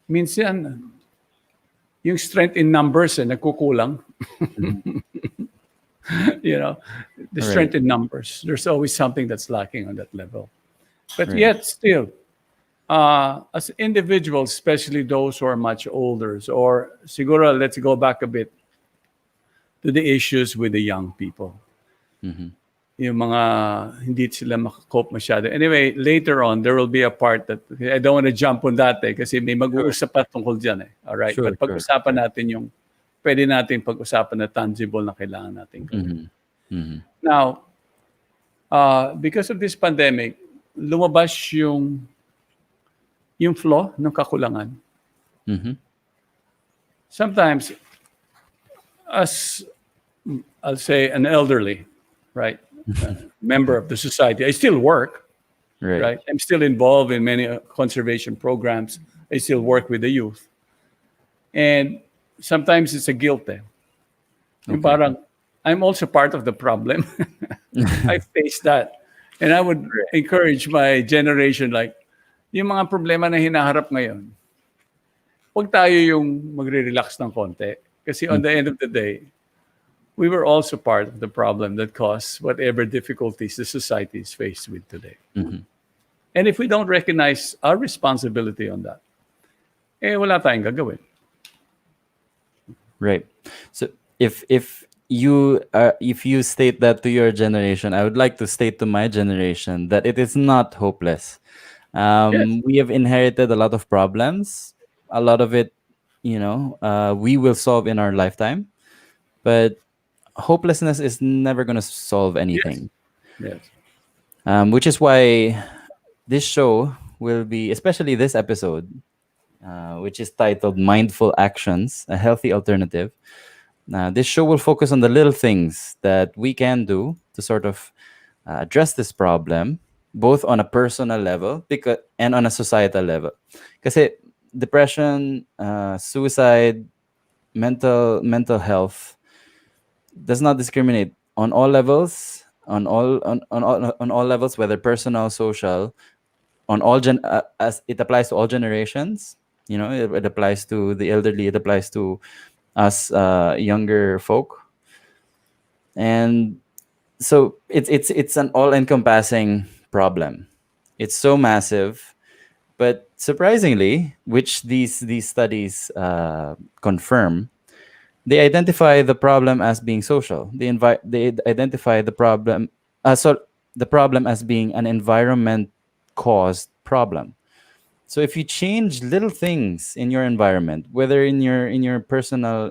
minsan, yung strength in numbers nagkukulang. The strength in numbers. There's always something that's lacking on that level. But yet still, as individuals, especially those who are much older, or siguro, let's go back a bit to the issues with the young people. Yung mga hindi sila makakope masyado. Anyway, later on, there will be a part that, I don't want to jump on that kasi may mag-uusap pa tungkol dyan eh. Alright? But pag-usapan natin yung, pwede natin pag-usapan na tangible na kailangan natin gawin. Now, because of this pandemic, lumabas yung flaw ng kakulangan. Sometimes, as I'll say an elderly, right, member of the society, I still work, right? I'm still involved in many conservation programs. I still work with the youth. And sometimes it's a guilt. Yung parang, I'm also part of the problem. I face that. And I would encourage my generation, like, yung mga problema na hinaharap ngayon, huwag tayo yung magre-relax ng konti. Kasi on the end of the day, we were also part of the problem that caused whatever difficulties the society is faced with today. And if we don't recognize our responsibility on that, wala tayong gagawin. Right. So if you state that to your generation, I would like to state to my generation that it is not hopeless. We have inherited a lot of problems. A lot of it, we will solve in our lifetime. But hopelessness is never going to solve anything. Yes. Which is why this show will be, especially this episode, which is titled Mindful Actions, a Healthy Alternative. This show will focus on the little things that we can do to sort of address this problem, both on a personal level and on a societal level. Because depression, suicide, mental health does not discriminate on all levels, on all levels, whether personal, social, on as it applies to all generations. It applies to the elderly, it applies to us younger folk, and so it's an all-encompassing problem. It's so massive, but surprisingly, which these studies confirm, they identify the problem as being social. They identify the problem as being an environment caused problem. So if you change little things in your environment, whether in your personal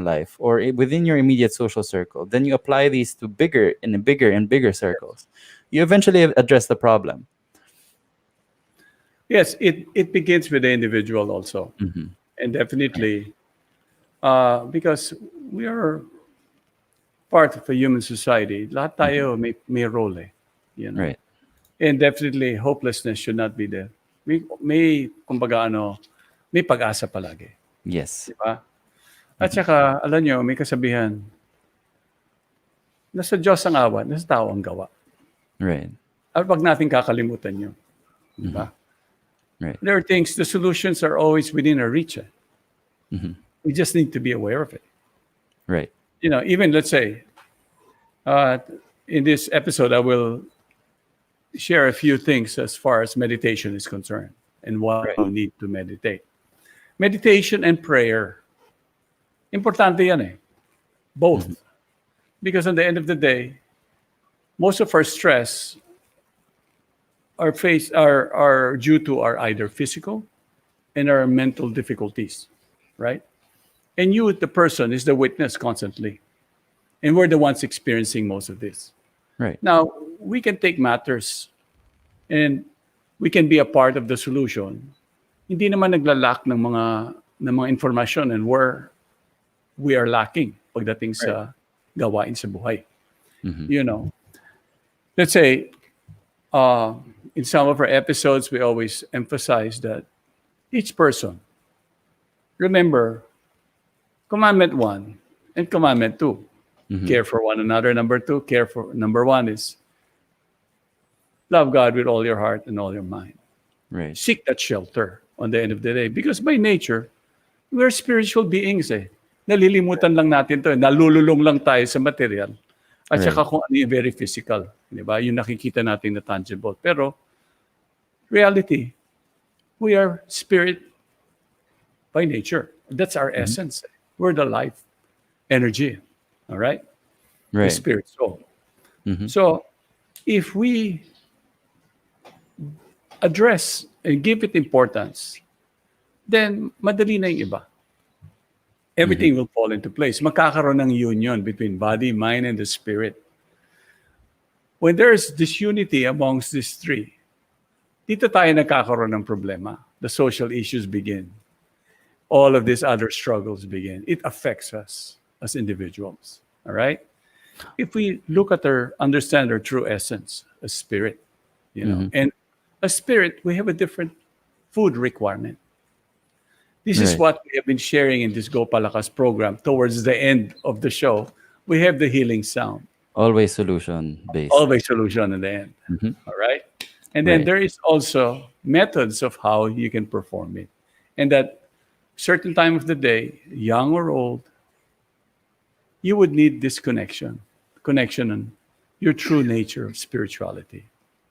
life or within your immediate social circle, then you apply these to bigger and bigger circles. You eventually address the problem. Yes, it begins with the individual also. And definitely, because we are part of a human society, lahat tayo may role eh, Right. And definitely, hopelessness should not be there. Kumbaga may pag-asa palagi. Yes. Di ba? At saka, alam nyo, may kasabihan, nasa Diyos ang awa, nasa tao ang gawa. Right. At wag natin kakalimutan yun. Di ba? Right. There are things, the solutions are always within our reach. We just need to be aware of it. Right. Even let's say, in this episode, I will share a few things as far as meditation is concerned and why you need to meditate. Meditation and prayer. Importante yan eh. Both. Because at the end of the day, most of our stress are due to our either physical and our mental difficulties, right? And you, the person, is the witness constantly. And we're the ones experiencing most of this. Right. Now, we can take matters and we can be a part of the solution. Hindi naman naglalak ng mga informasyon and where we are lacking pagdating sa gawain sa buhay. Let's say, in some of our episodes, we always emphasize that each person, remember, Commandment 1 and Commandment 2. Care for one another. Number 2, number 1 is love God with all your heart and all your mind. Right. Seek that shelter on the end of the day. Because by nature, we're spiritual beings eh. Nalilimutan lang natin to. Nalululong lang tayo sa material. At saka kung ano yung very physical. Di ba? Yung nakikita natin na tangible. Pero, reality, we are spirit by nature. That's our essence. We're the life energy. All right? Right. The spirit soul. So, if we address and give it importance, then madali na yung iba. Everything will fall into place. Magkakaroon ng union between body, mind, and the spirit. When there's disunity amongst these three, dito tayo nagkakaroon ng problema. The social issues begin. All of these other struggles begin. It affects us as individuals. All right? If we look at understand our true essence, a spirit, and a spirit, we have a different food requirement. This is what we have been sharing in this Gopalakas program. Towards the end of the show, we have the healing sound. Always solution based. Always solution in the end. All right? And then there is also methods of how you can perform it. And that certain time of the day, young or old, you would need this connection on your true nature of spirituality.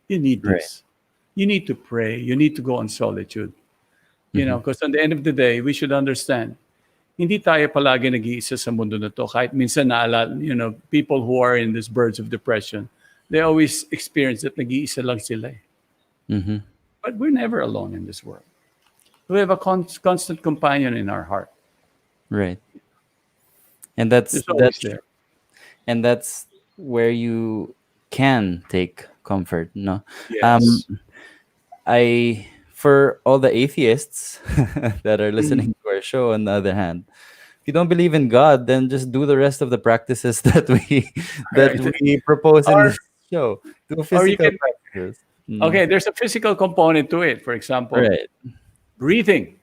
You need this. You need to pray. You need to go on solitude. Because at the end of the day, we should understand, hindi tayo palagi nag-iisa sa mundo na to. Kahit minsan naalala, people who are in these birds of depression, they always experience that nag-iisa lang sila. But we're never alone in this world. We have a constant companion in our heart. Right. And that's It's always there. and that's where you can take comfort, no? Um, Yes. for all the atheists that are Mm. listening to our show, on the other hand, if you don't believe in God, then just do the rest of the practices that Right. we propose in Or this show. Do or you physical can practices. Mm. okay, there's a physical component to it. For example, Right. breathing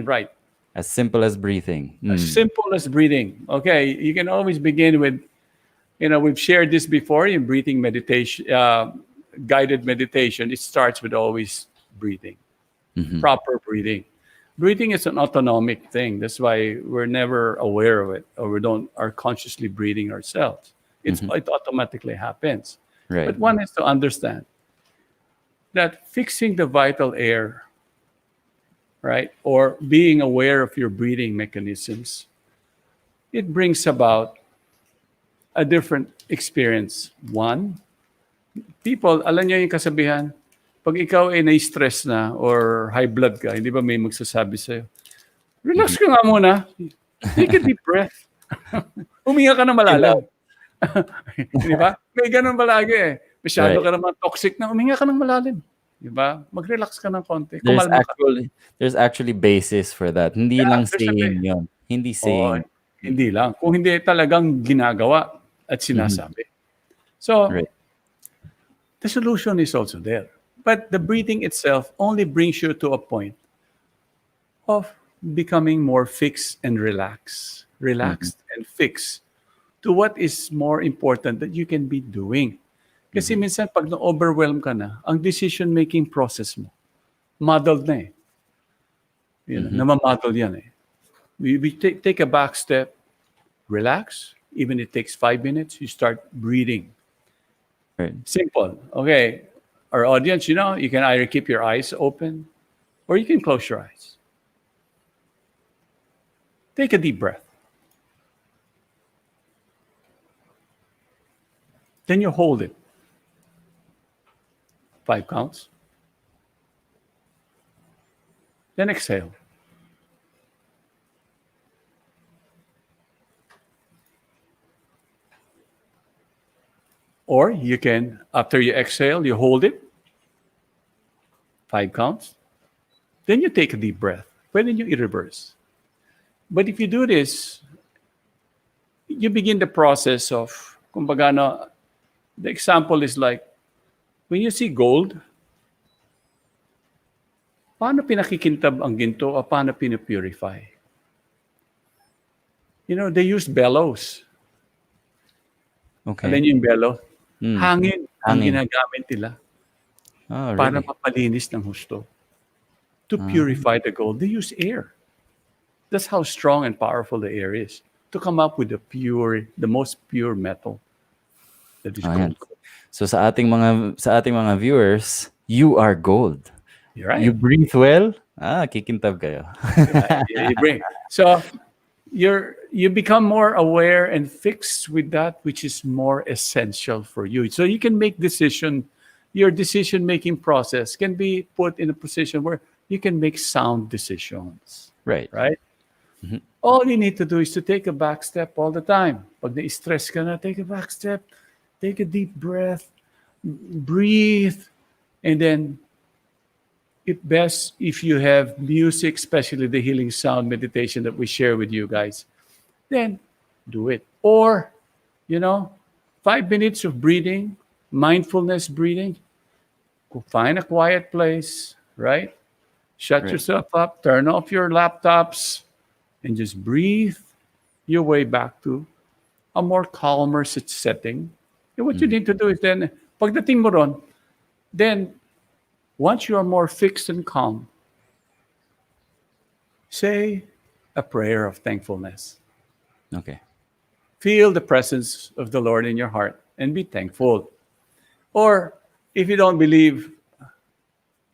right. As simple as breathing. As Mm. simple as breathing. Okay, you can always begin with, we've shared this before in breathing meditation, guided meditation. It starts with always breathing, Mhm. proper breathing. Breathing is an autonomic thing. That's why we're never aware of it, or we don't are consciously breathing ourselves. Mhm. It automatically happens. Right. But one has to understand that fixing the vital air, right, or being aware of your breathing mechanisms, it brings about a different experience. One, people, alam niyo yung kasabihan, pag ikaw ay na-stress na or high blood ka, hindi ba may magsasabi sa'yo, relax ka nga muna. Take a deep breath. Huminga ka na malalim. Di ba? May ganun palagi eh. Masyado Right. ka naman toxic na, huminga ka ng malalim. Di ba? Mag-relax ka ng konti. There's Kumalma ka. actually basis for that. Hindi lang There's a saying way. yon. Hindi Oo, saying. hindi lang. Kung hindi talagang ginagawa at sinasabi. So, Right. the solution is also there. But the breathing itself only brings you to a point of becoming more fixed and relaxed and fixed to what is more important that you can be doing. Kasi minsan pag na-overwhelm ka na, ang decision-making process mo, muddled na eh. Namamuddle yan eh. We take a back step, relax, even it takes 5 minutes, you start breathing. Right. Simple. Okay. Our audience, you can either keep your eyes open or you can close your eyes. Take a deep breath. Then you hold it. 5 counts. Then exhale. Or you can, after you exhale, you hold it. 5 counts. Then you take a deep breath. Pwede nyo i-reverse. But if you do this, you begin the process of, kumbaga, the example is like, when you see gold, paano pinakikintab ang ginto o paano pinapurify? They use bellows. Okay. Alam niyo yung bellow? Mm. Hangin ang Hangin. ginagamit nila Oh, para really? mapalinis ng husto. To purify the gold, they use air. That's how strong and powerful the air is to come up with the most pure metal that is Ayan. gold. So sa ating mga viewers, you are gold. You're right. You breathe well, kikintab kayo. You bring. So you become more aware and fixed with that which is more essential for you. So you can make your decision-making process can be put in a position where you can make sound decisions. Right. Right? All you need to do is to take a back step all the time. Pag na-stress ka na, take a back step, take a deep breath, breathe, and then if you have music, especially the healing sound meditation that we share with you guys, then do it. Or, 5 minutes of breathing, mindfulness breathing, go find a quiet place, right? Shut Right. yourself up, turn off your laptops, and just breathe your way back to a more calmer setting. And what you need to do is then, pagdating mo ron, then once you are more fixed and calm, say a prayer of thankfulness. Okay. Feel the presence of the Lord in your heart and be thankful. Or if you don't believe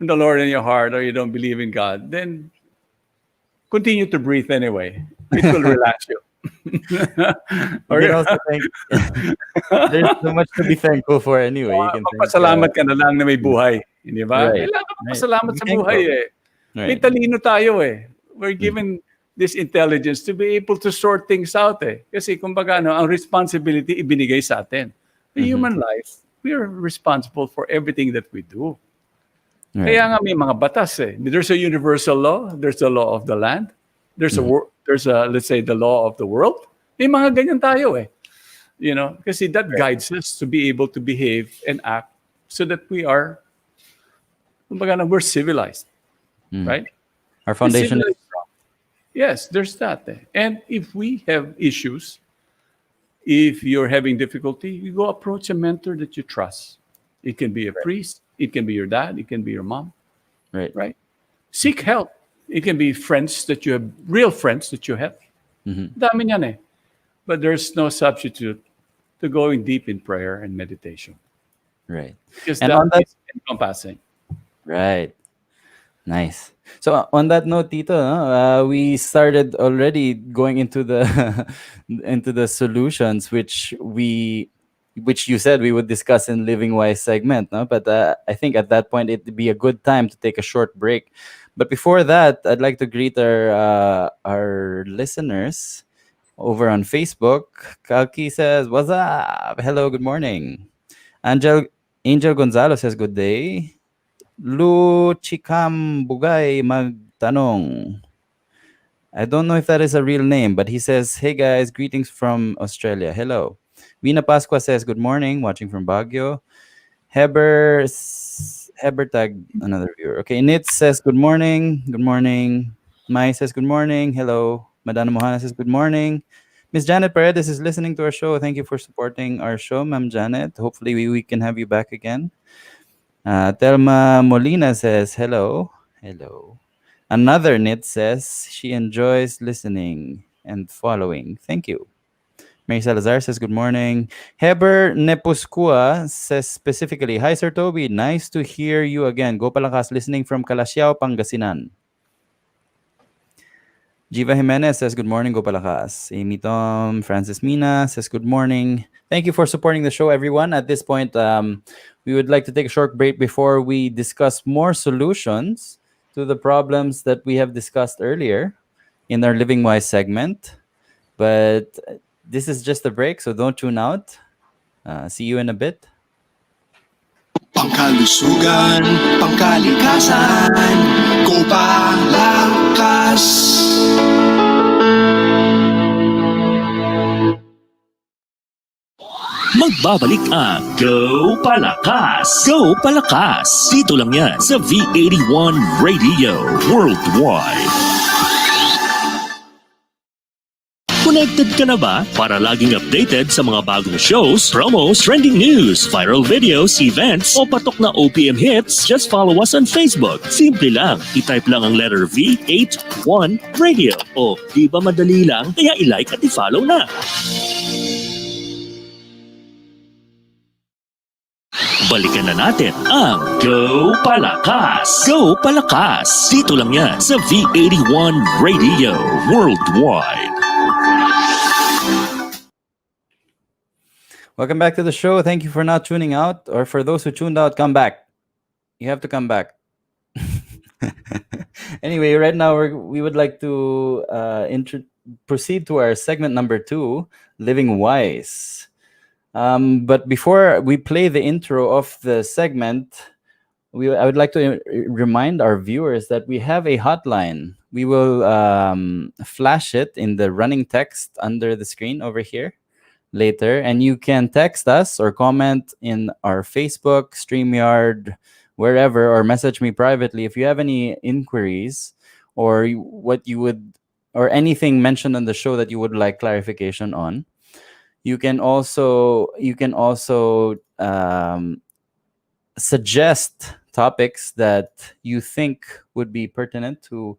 in the Lord in your heart or you don't believe in God, then continue to breathe anyway. It will relax you. You can also thank. There's so much to be thankful for anyway. You can thank, Magpasalamat ka na lang na may buhay. Hindi ba? Right. Kailangan magpasalamat Be sa buhay thankful. eh. May Right. talino tayo eh. We're given this intelligence to be able to sort things out eh. Kasi kumbaga ang responsibility ibinigay sa atin. The human life, we are responsible for everything that we do. Right. Kaya nga may mga batas eh. There's a universal law, there's the law of the land, there's a let's say the law of the world. May mga ganyan tayo eh. You know, kasi that guides us to be able to behave and act so that we are, kumbaga, we're civilized, right? Our foundation is Yes, there's that. And if we have issues, if you're having difficulty, you go approach a mentor that you trust. It can be a priest, it can be your dad, it can be your mom, right? Seek help. It can be friends that you have, real friends that you have. Dami niyan eh. But there's no substitute to going deep in prayer and meditation. right. Because And that on that, is encompassing. right. Nice. So on that note, Tito, we started already going into the into the solutions, which you said we would discuss in Living Wise segment, no? But I think at that point it'd be a good time to take a short break. But before that, I'd like to greet our listeners over on Facebook. Kalki says, "What's up? Hello, good morning." Angel Gonzalo says, "Good day." Lu Chikam Bugay magtanong. I don't know if that is a real name, but he says, "Hey guys, greetings from Australia. Hello." Vina Pasqua says, "Good morning, watching from Baguio." Heber tag another viewer. Okay, Nitz says, "Good morning. Good morning." Mai says, "Good morning. Hello." Madana Mohana says, "Good morning." Miss Janet Paredes is listening to our show. Thank you for supporting our show, Ma'am Janet. Hopefully we can have you back again. Telma Molina says, "Hello." Hello. Another Nit says she enjoys listening and following. Thank you. Mary Salazar says, "Good morning." Heber Nepuskua says specifically, "Hi, Sir Toby. Nice to hear you again. Gopalakas listening from Calasiao, Pangasinan." Jiva Jimenez says, "Good morning, Gopalakas." Amy Tom Francis Mina says, "Good morning." Thank you for supporting the show, everyone. At this point, we would like to take a short break before we discuss more solutions to the problems that we have discussed earlier in our Living Wise segment. But this is just a break, so don't tune out. See you in a bit. Pangkalusugan, pangkalikasan, Gopalakas. Magbabalik ang Go Palakas! Go Palakas! Dito lang yan sa V81 Radio Worldwide. Connected ka na ba para laging updated sa mga bagong shows, promos, trending news, viral videos, events, o patok na OPM hits? Just follow us on Facebook. Simple lang. I-type lang ang letter V81 Radio. O, di ba madali lang? Kaya i-like at i-follow na. Balikan na natin ang Go Palakas! Go Palakas! Dito lang yan sa V81 Radio Worldwide. Welcome back to the show. Thank you for not tuning out, or for those who tuned out, come back. You have to come back. Anyway, right now we would like to proceed to our segment number 2, Living Wise. But before we play the intro of the segment, I would like to remind our viewers that we have a hotline. We will flash it in the running text under the screen over here later, and you can text us or comment in our Facebook, StreamYard, wherever, or message me privately if you have any inquiries or or anything mentioned on the show that you would like clarification on. You can also suggest topics that you think would be pertinent to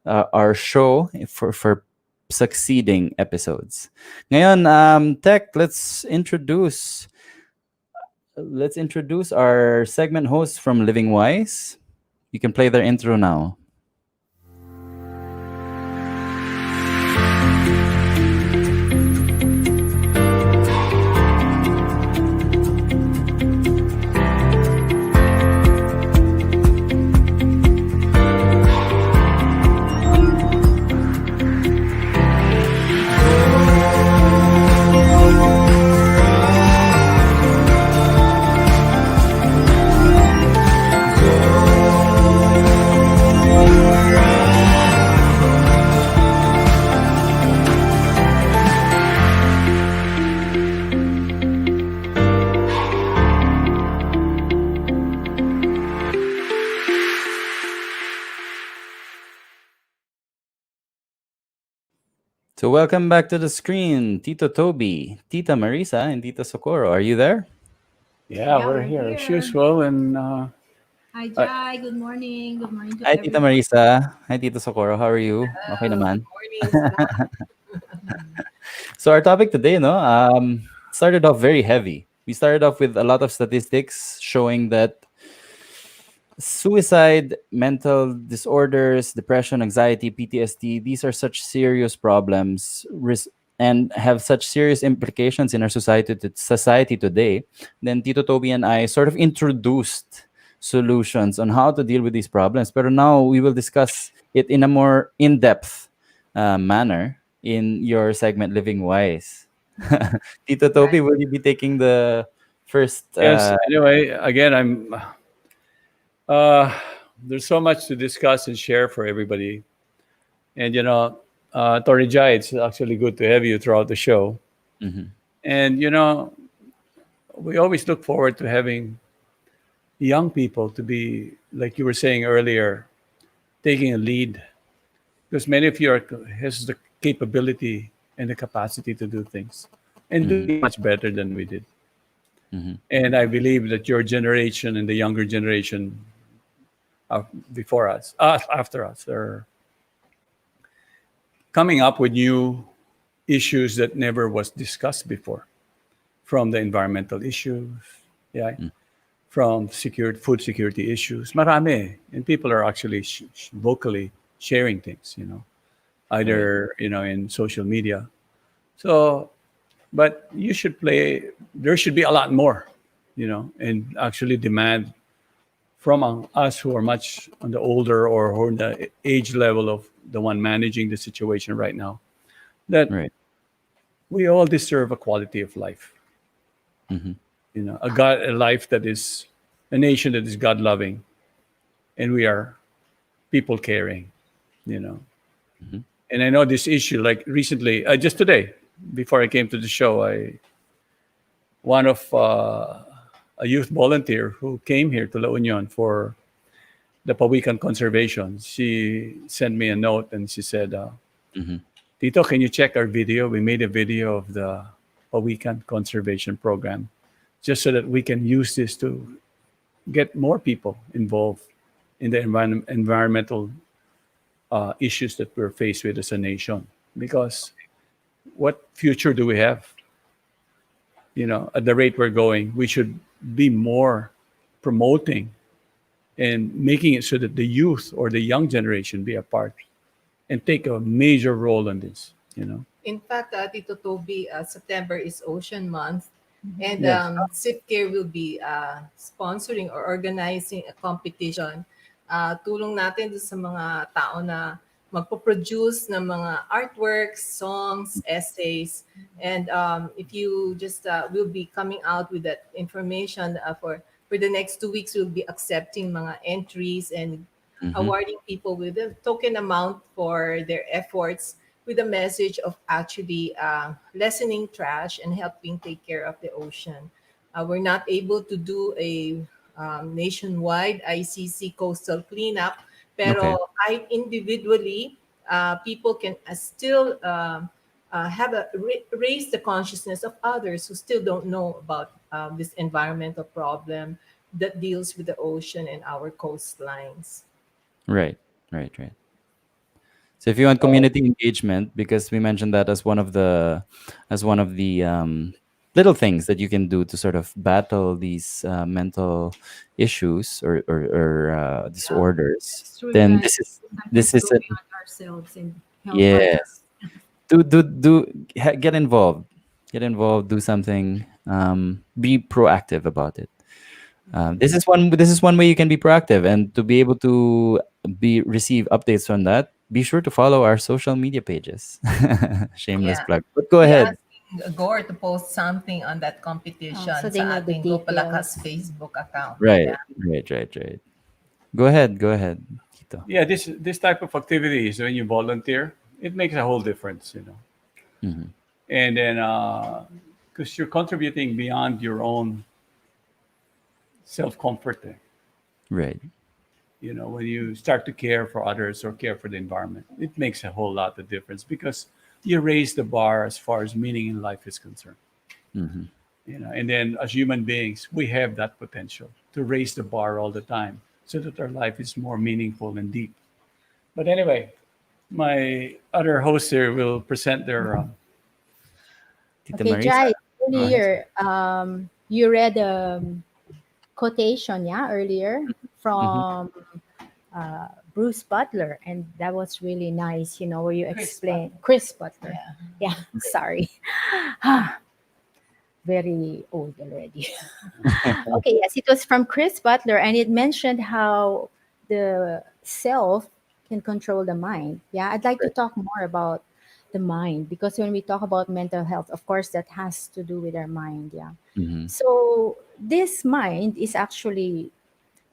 our show for succeeding episodes. Ngayon, Tech, let's introduce our segment hosts from Living Wise. You can play their intro now. So welcome back to the screen, Tito Toby, Tita Marisa, and Tita Socorro. Are you there? Yeah, Yeah, we're we're here as here. usual, and Hi, I, Jai. Good morning. Good morning to Hi, Tita everyone. Marisa. Hi, Tita Socorro. How are you? Okay Good naman. morning sa lahat. So our topic today, no, started off very heavy. We started off with a lot of statistics showing that suicide, mental disorders, depression, anxiety, PTSD, these are such serious problems and have such serious implications in our society today. Then Tito Toby and I sort of introduced solutions on how to deal with these problems. But now we will discuss it in a more in-depth manner in your segment Living Wise. Tito Right. Toby, will you be taking the first yes. Anyway, again, I'm. Uh, there's so much to discuss and share for everybody, and Tori Jai, it's actually good to have you throughout the show. Mhm. And we always look forward to having young people to be, like you were saying earlier, taking a lead, because many of you has the capability and the capacity to do things and do Mhm. it much better than we did. Mhm. And I believe that your generation and the younger generation before us, after us, are coming up with new issues that never was discussed before, from the environmental issues, yeah, Mm. from food security issues. Marami, and people are actually vocally sharing things, Right. either in social media. So, but you should play. There should be a lot more, and actually demand from us who are much on the older or who are in the age level of the one managing the situation right now, that Right. we all deserve a quality of life. Mhm. A life that is a nation that is God loving, and we are people caring. You know, Mhm. and I know this issue. Like recently, just today, before I came to the show, I one of a youth volunteer who came here to La Union for the Pawikan conservation. She sent me a note and she said, Mhm. Tito, can you check our video? We made a video of the Pawikan conservation program just so that we can use this to get more people involved in the environmental issues that we're faced with as a nation. Because what future do we have? At the rate we're going, we should be more promoting and making it so that the youth or the young generation be a part and take a major role in this. In fact, Tito Toby, September is Ocean Month, and Yes. SIPCare will be sponsoring or organizing a competition. Tulong natin dun sa mga tao na magpo-produce ng mga artworks, songs, essays, and if you just will be coming out with that information for the next 2 weeks, we'll be accepting mga entries and Mhm. awarding people with a token amount for their efforts with a message of actually lessening trash and helping take care of the ocean. We're not able to do a nationwide ICC coastal cleanup, Okay. pero kahit individually, people can still raise the consciousness of others who still don't know about this environmental problem that deals with the ocean and our coastlines. Right. Right. Right. So if you want community engagement, because we mentioned that as one of the little things that you can do to sort of battle these mental issues or Yeah. disorders, It's true then that this sometimes is go a, beyond ourselves and help yes. others. Get involved. Get involved. Do something. Be proactive about it. This is one way you can be proactive, and to be able to be receive updates on that, be sure to follow our social media pages. Shameless Yeah. plug, but go We ahead. asking Gaur to post something on that competition So they sa know the ating Gopalakas details. Facebook account. Right, Yeah. right. Go ahead, Tito. Yeah, this type of activities when you volunteer, it makes a whole difference. Mhm. And then because you're contributing beyond your own self comfort, Right. when you start to care for others or care for the environment, it makes a whole lot of difference because you raise the bar as far as meaning in life is concerned. Mhm. And then as human beings, we have that potential to raise the bar all the time so that our life is more meaningful and deep. But anyway, my other hosts here will present their Tita Okay, Marisa, Jai, go ahead. earlier, you read a quotation, yeah, earlier Mhm. from Bruce Butler, and that was really nice, where you explain Chris Butler. Yeah, sorry. Very old already. Okay, yes, it was from Chris Butler, and it mentioned how the self can control the mind. Yeah, I'd like to Right. talk more about the mind because when we talk about mental health, of course, that has to do with our mind. Yeah. Mhm. So this mind is actually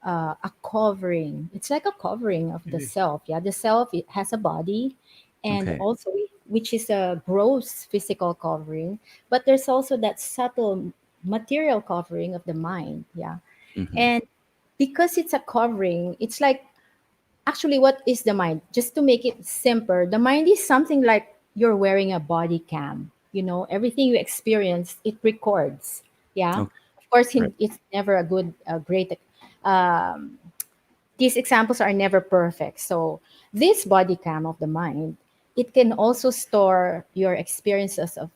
a covering. It's like a covering of it the is. self. Yeah, the self it has a body, and Okay. also which is a gross physical covering, but there's also that subtle material covering of the mind. Yeah, Mhm. and because it's a covering, it's like actually what is the mind? Just to make it simpler, the mind is something like you're wearing a body cam. Everything you experience, it records. Yeah, Okay. of course, Right. it's never a great um, these examples are never perfect. So this body cam of the mind, it can also store your experiences of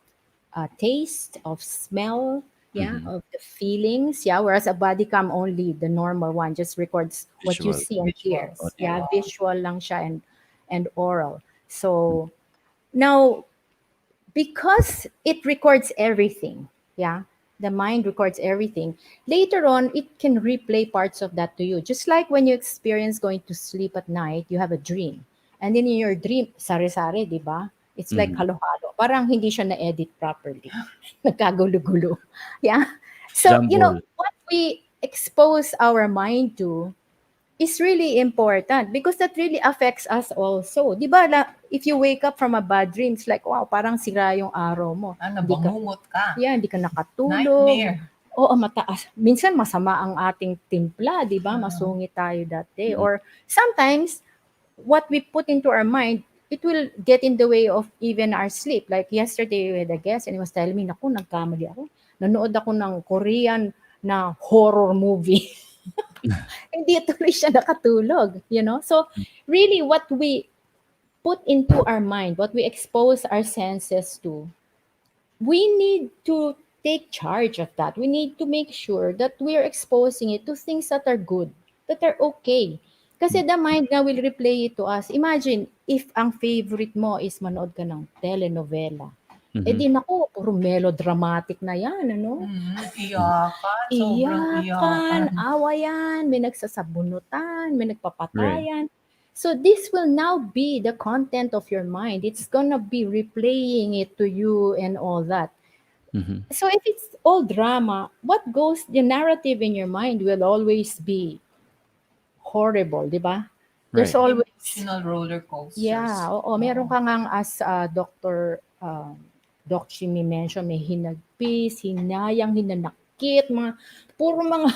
taste, of smell, yeah, Mhm. of the feelings, yeah. Whereas a body cam only, the normal one, just records what you Visual, see and hears, audio. yeah, visual lang siya and oral. So now because it records everything, yeah, the mind records everything. Later on it can replay parts of that to you, just like when you experience going to sleep at night, you have a dream, and then in your dream sari-sari, di ba, it's like Mhm. halo-halo, parang hindi siya na-edit properly. Nagkagulo-gulo. Yeah, so Jumble. what we expose our mind to is really important because that really affects us also. 'Di ba? If you wake up from a bad dream, it's like, wow, parang sira yung araw mo. Hindi ka, Nabangungot ka. yeah, hindi ka nakatulog. Nightmare. Oo, mataas. Minsan masama ang ating timpla, 'di ba? Masungit tayo that day. Mhm. Or sometimes what we put into our mind, it will get in the way of even our sleep. Like yesterday we had a guest and he was telling me, naku, nagkamali ako. Nanood ako ng Korean na horror movie. Hindi tuloy siya nakatulog. So, really what we put into our mind, what we expose our senses to, we need to take charge of that. We need to make sure that we are exposing it to things that are good, that are okay. Kasi the mind nga will replay it to us. Imagine, if ang favorite mo is manood ka ng telenovela. Eh Mhm. di naku, puro melodramatic na yan, ano? Iyakan. Sobrang Iyakan, iyakan. awayan, may nagsasabunutan, may Right. nagpapatayan. So this will now be the content of your mind. It's gonna be replaying it to you and all that. Mhm. So if it's all drama, what goes, the narrative in your mind will always be horrible, di ba? There's Right. always, Emotional roller coasters. yeah, oo, meron ka ngang as Dr. Doc Jimmy mentioned, may hinagpis, hinayang, hinanakit, puro mga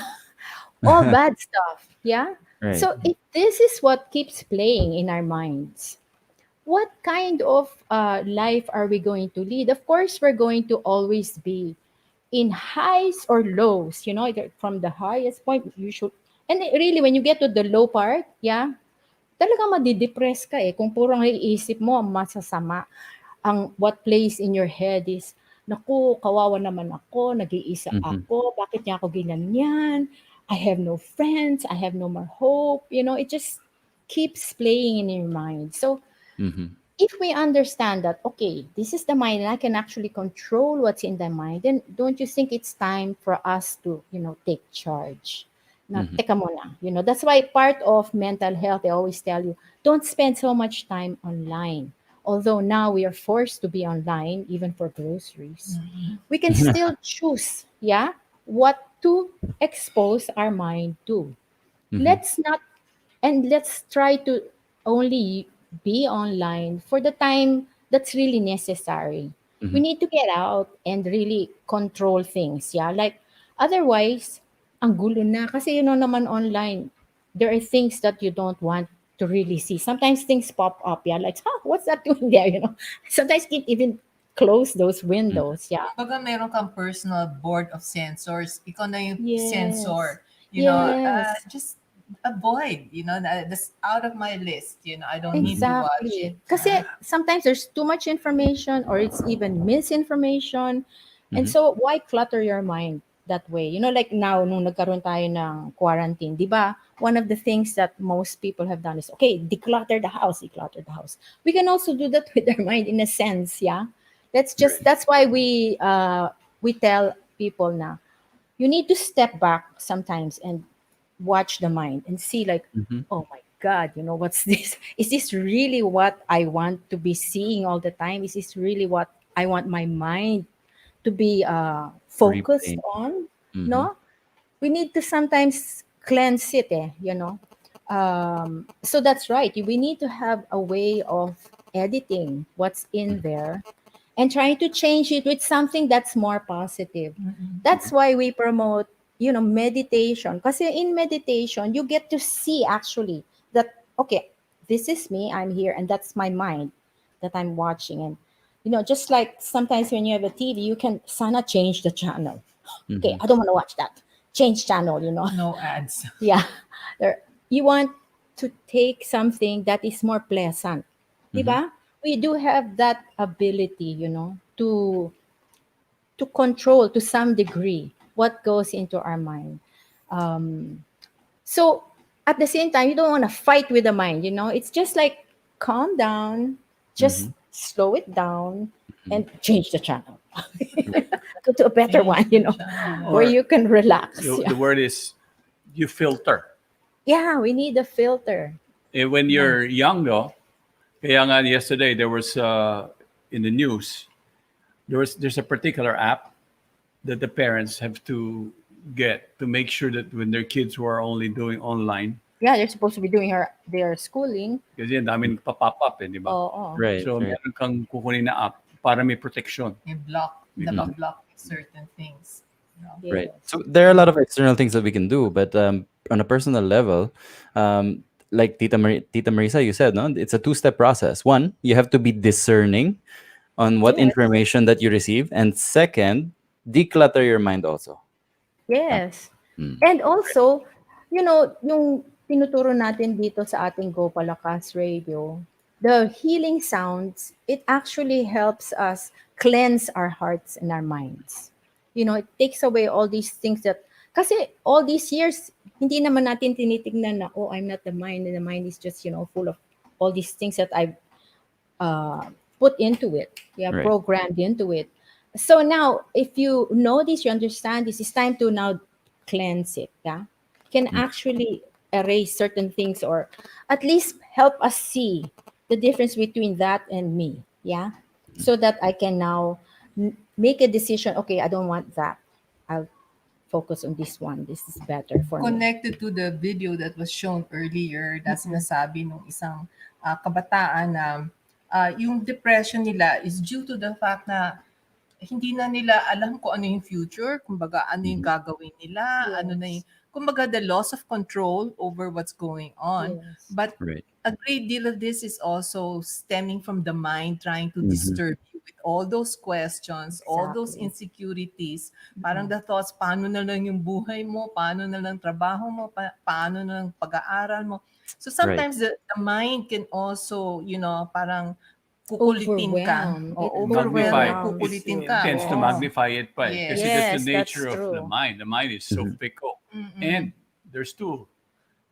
all bad stuff. Yeah. Right. So if this is what keeps playing in our minds, what kind of life are we going to lead? Of course, we're going to always be in highs or lows. From the highest point, you should, and really, when you get to the low part, yeah, talagang madidepress ka eh. Kung puro ang iisip mo, ang masasama, ang what plays in your head is, naku, kawawa naman ako, nag-iisa Mhm. ako, bakit niya ako ginanyan? I have no friends, I have no more hope. It just keeps playing in your mind. So Mhm. if we understand that, okay, this is the mind and I can actually control what's in the mind, then don't you think it's time for us to, take charge? Na, Mhm. teka muna, that's why part of mental health, they always tell you, don't spend so much time online. Although now we are forced to be online, even for groceries, we can still choose, yeah, what to expose our mind to. Mhm. Let's not, and let's try to only be online for the time that's really necessary. We Mhm. need to get out and really control things, yeah, like otherwise ang gulo na kasi naman online, there are things that you don't want to really see. Sometimes things pop up, yeah, like, huh, what's that doing there? Sometimes you can't even close those windows, yeah. Pag meron kang personal board of sensors, ikaw na yung Yes. sensor. Yes. Just avoid, that's out of my list. I don't need to watch it. Exactly. Kasi sometimes there's too much information or it's even misinformation. And so why clutter your mind that way? Like now, nung nagkaroon tayo ng quarantine, di ba? One of the things that most people have done is, okay, declutter the house, declutter the house. We can also do that with our mind in a sense, yeah? That's why we tell people na, you need to step back sometimes and watch the mind and see like, oh my god, what's this? Is this really what I want to be seeing all the time? Is this really what I want my mind to be focused Replay. on? No, we need to sometimes cleanse it, so that's right, we need to have a way of editing what's in there and trying to change it with something that's more positive. That's why we promote, meditation. Because in meditation, you get to see actually that, okay, this is me, I'm here, and that's my mind that I'm watching. And, just like sometimes when you have a TV, you can sana change the channel. Okay, I don't want to watch that. Change channel, No ads. Yeah. You want to take something that is more pleasant. Diba? We do have that ability, to control to some degree what goes into our mind. So at the same time, you don't want to fight with the mind, It's just like calm down, just slow it down and change the channel. Go to a better one, where you can relax. The word is you filter. Yeah, we need a filter. When you're young, though, kaya nga yesterday there was in the news, there's a particular app that the parents have to get to make sure that when their kids who are only doing online, Yeah, they're supposed to be doing their schooling. kasi ang daming pop up, di ba? Oo. Right. So meron kang kukunin na app para may protection. You block, block certain things. Right. So there are a lot of external things that we can do, but on a personal level, like Tita Marisa, you said, no, it's a two-step process. One, you have to be discerning on what Yes. information that you receive, and second, declutter your mind also. Yes. And also, yung tinuturo natin dito sa ating Gopalakas Radio, the healing sounds, it actually helps us cleanse our hearts and our minds. It takes away all these things that, kasi all these years, hindi naman natin tinitignan na, oh, I'm not the mind, and the mind is just, full of all these things that I've put into it, Right. programmed into it. So now, if you know this, you understand this, it's time to now cleanse it. Yeah, can actually erase certain things or at least help us see the difference between that and me. Yeah, so that I can now make a decision. Okay, I don't want that. I'll focus on this one. This is better for me. Connected to the video that was shown earlier, that's sinasabi nung isang kabataan na yung depression nila is due to the fact na hindi na nila alam kung ano yung future, kumbaga ano yung gagawin nila, ano na yung, kumbaga the loss of control over what's going on. Yes. But Right. a great deal of this is also stemming from the mind trying to disturb you with all those questions, all those insecurities. Parang the thoughts, paano na lang yung buhay mo, paano na lang trabaho mo, paano na lang pag-aaral mo. So sometimes the mind can also, parang kukulitin ka. Overwhelm. O, It overwhelm, overwhelms kukulitin you. ka. Tends to Oo. magnify it pa. Yes. Kasi that's Yes, the nature that's of the true. mind. The mind is so fickle. And there's two,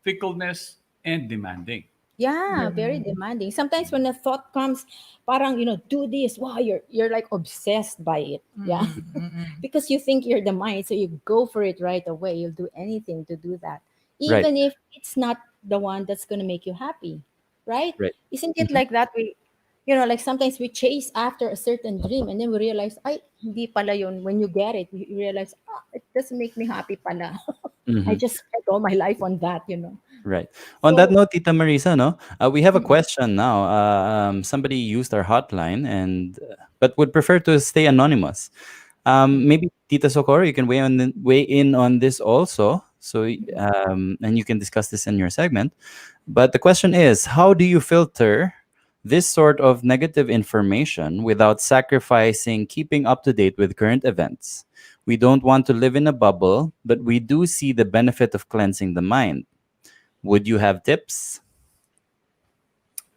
fickleness and demanding. Yeah, very demanding. Sometimes when a thought comes, parang, do this. Wow, you're like obsessed by it. Yeah. Because you think you're the mind, so you go for it right away. You'll do anything to do that. Right. Even if it's not the one that's going to make you happy. Right? Right. Isn't it like that? Like sometimes we chase after a certain dream and then we realize, ay, hindi pala yun. When you get it, you realize, it doesn't make me happy pala. I just spent all my life on that. Right. On that note, Tita Marisa, no, we have a question now. Somebody used our hotline but would prefer to stay anonymous. Maybe Tita Socorro, you can weigh in on this also. So, and you can discuss this in your segment. But the question is, how do you filter this sort of negative information without sacrificing keeping up to date with current events? We don't want to live in a bubble, but we do see the benefit of cleansing the mind. Would you have tips?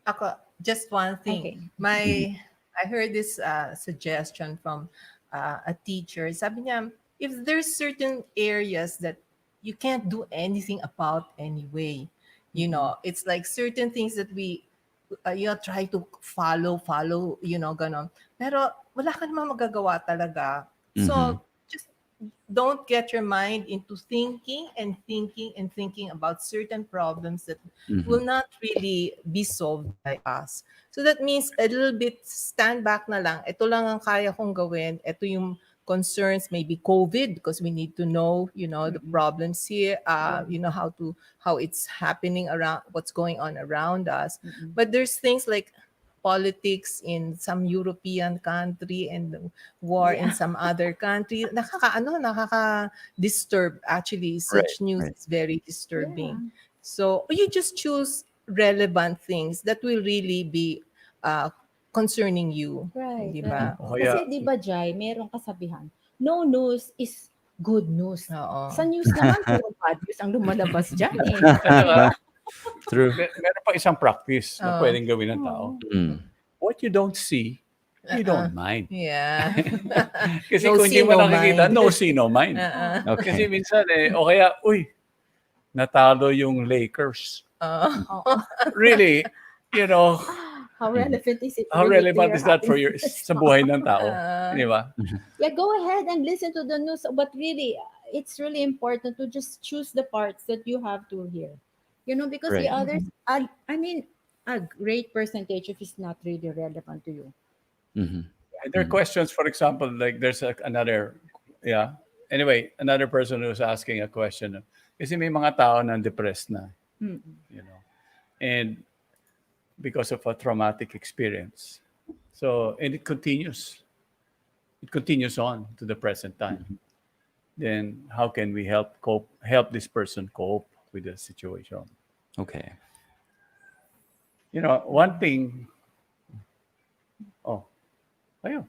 Ako, just one thing. Okay. I heard this suggestion from a teacher. Sabi niya, if there's certain areas that you can't do anything about anyway, it's like certain things that we try to follow, ganon. Pero wala ka naman magagawa talaga. So just don't get your mind into thinking and thinking and thinking about certain problems that will not really be solved by us. So that means a little bit stand back na lang. Ito lang ang kaya kong gawin. Ito yung concerns, maybe COVID, because we need to know, the problems here, how it's happening around, what's going on around us. But there's things like politics in some European country and the war in some other country. Nakaka-disturb. Actually, such news is very disturbing. So you just choose relevant things that will really be concerning you. Right. Diba? Oh, yeah. Kasi di ba, Jai, merong kasabihan, no news is good news. Oo. Sa news naman, puro bad news ang lumalabas dyan eh. True. Meron pa isang practice na pwedeng gawin ng tao. What you don't see, you don't mind. Yeah. Kasi No kung hindi see, mo no nakikita, mind. no see, no mind. Okay. Kasi minsan o kaya, natalo yung Lakers. Really, How relevant is it? how really to relevant your is that for happiness? sa buhay ng tao? Di ba? Yeah, go ahead and listen to the news. But really, it's really important to just choose the parts that you have to hear. Because the Right. others, I mean, a great percentage of it's not really relevant to you. Mhm. And there are questions, for example, like there's another person who's asking a question. Kasi may mga tao na depressed na, and because of a traumatic experience. So, and it continues. It continues on to the present time. Then how can we help this person cope with the situation? Okay. One thing. Oh, ayun.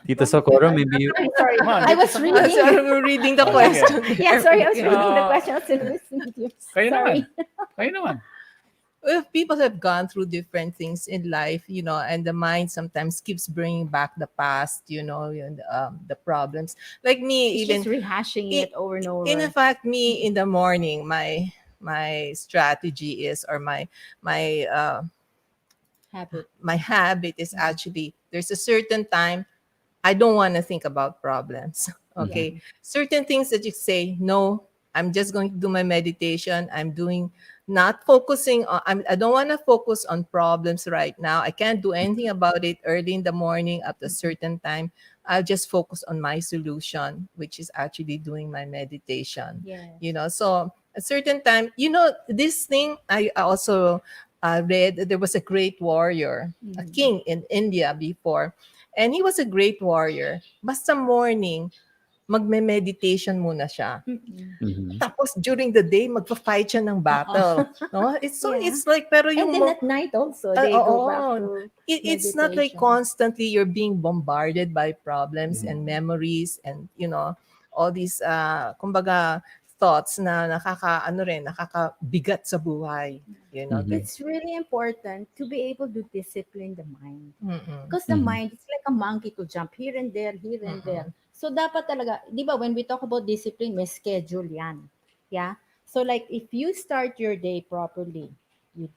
Tito Socorro, maybe you... Sorry, I was Sorry, reading. we're reading the question. Yeah, sorry, I was reading the question. I was listening to you. Kayo Sorry. naman. Kayo naman. Well, people have gone through different things in life, and the mind sometimes keeps bringing back the past, and the problems. Like me, It's even just rehashing it over and over. in fact, me in the morning, my strategy is, or my Habit. my habit is actually, there's a certain time I don't want to think about problems. Okay. Certain things that you say, no, I'm just going to do my meditation. Not focusing on, I don't want to focus on problems right now. I can't do anything about it early in the morning at a certain time. I'll just focus on my solution, which is actually doing my meditation. Yes. So a certain time, this thing, I also read that there was a great warrior, a king in India before, and he was a great warrior. Basta morning, magme-meditation muna siya. Tapos during the day, magpa-fight siya ng battle. No? It's like, pero yung... And then at night also, they go back to it's not like meditation. constantly you're being bombarded by problems and memories and, all these, kumbaga, thoughts na nakakabigat sa buhay. It's really important to be able to discipline the mind. Mm-mm. Because the mind, it's like a monkey to jump here and there, here and there. So dapat talaga, di ba, when we talk about discipline, may schedule yan. Yeah? So like, if you start your day properly, you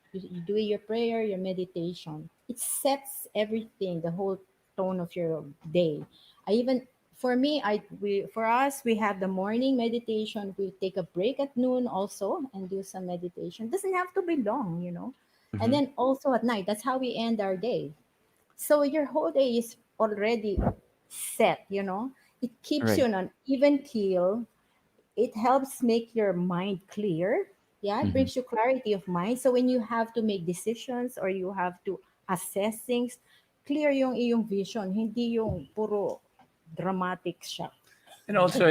do your prayer, your meditation, it sets everything, the whole tone of your day. For us, we have the morning meditation. We take a break at noon also and do some meditation. Doesn't have to be long, And then also at night, that's how we end our day. So your whole day is already set, It keeps you on an even keel. It helps make your mind clear. Yeah, it brings you clarity of mind. So when you have to make decisions or you have to assess things, clear yung iyong vision, hindi yung puro dramatic siya. And also,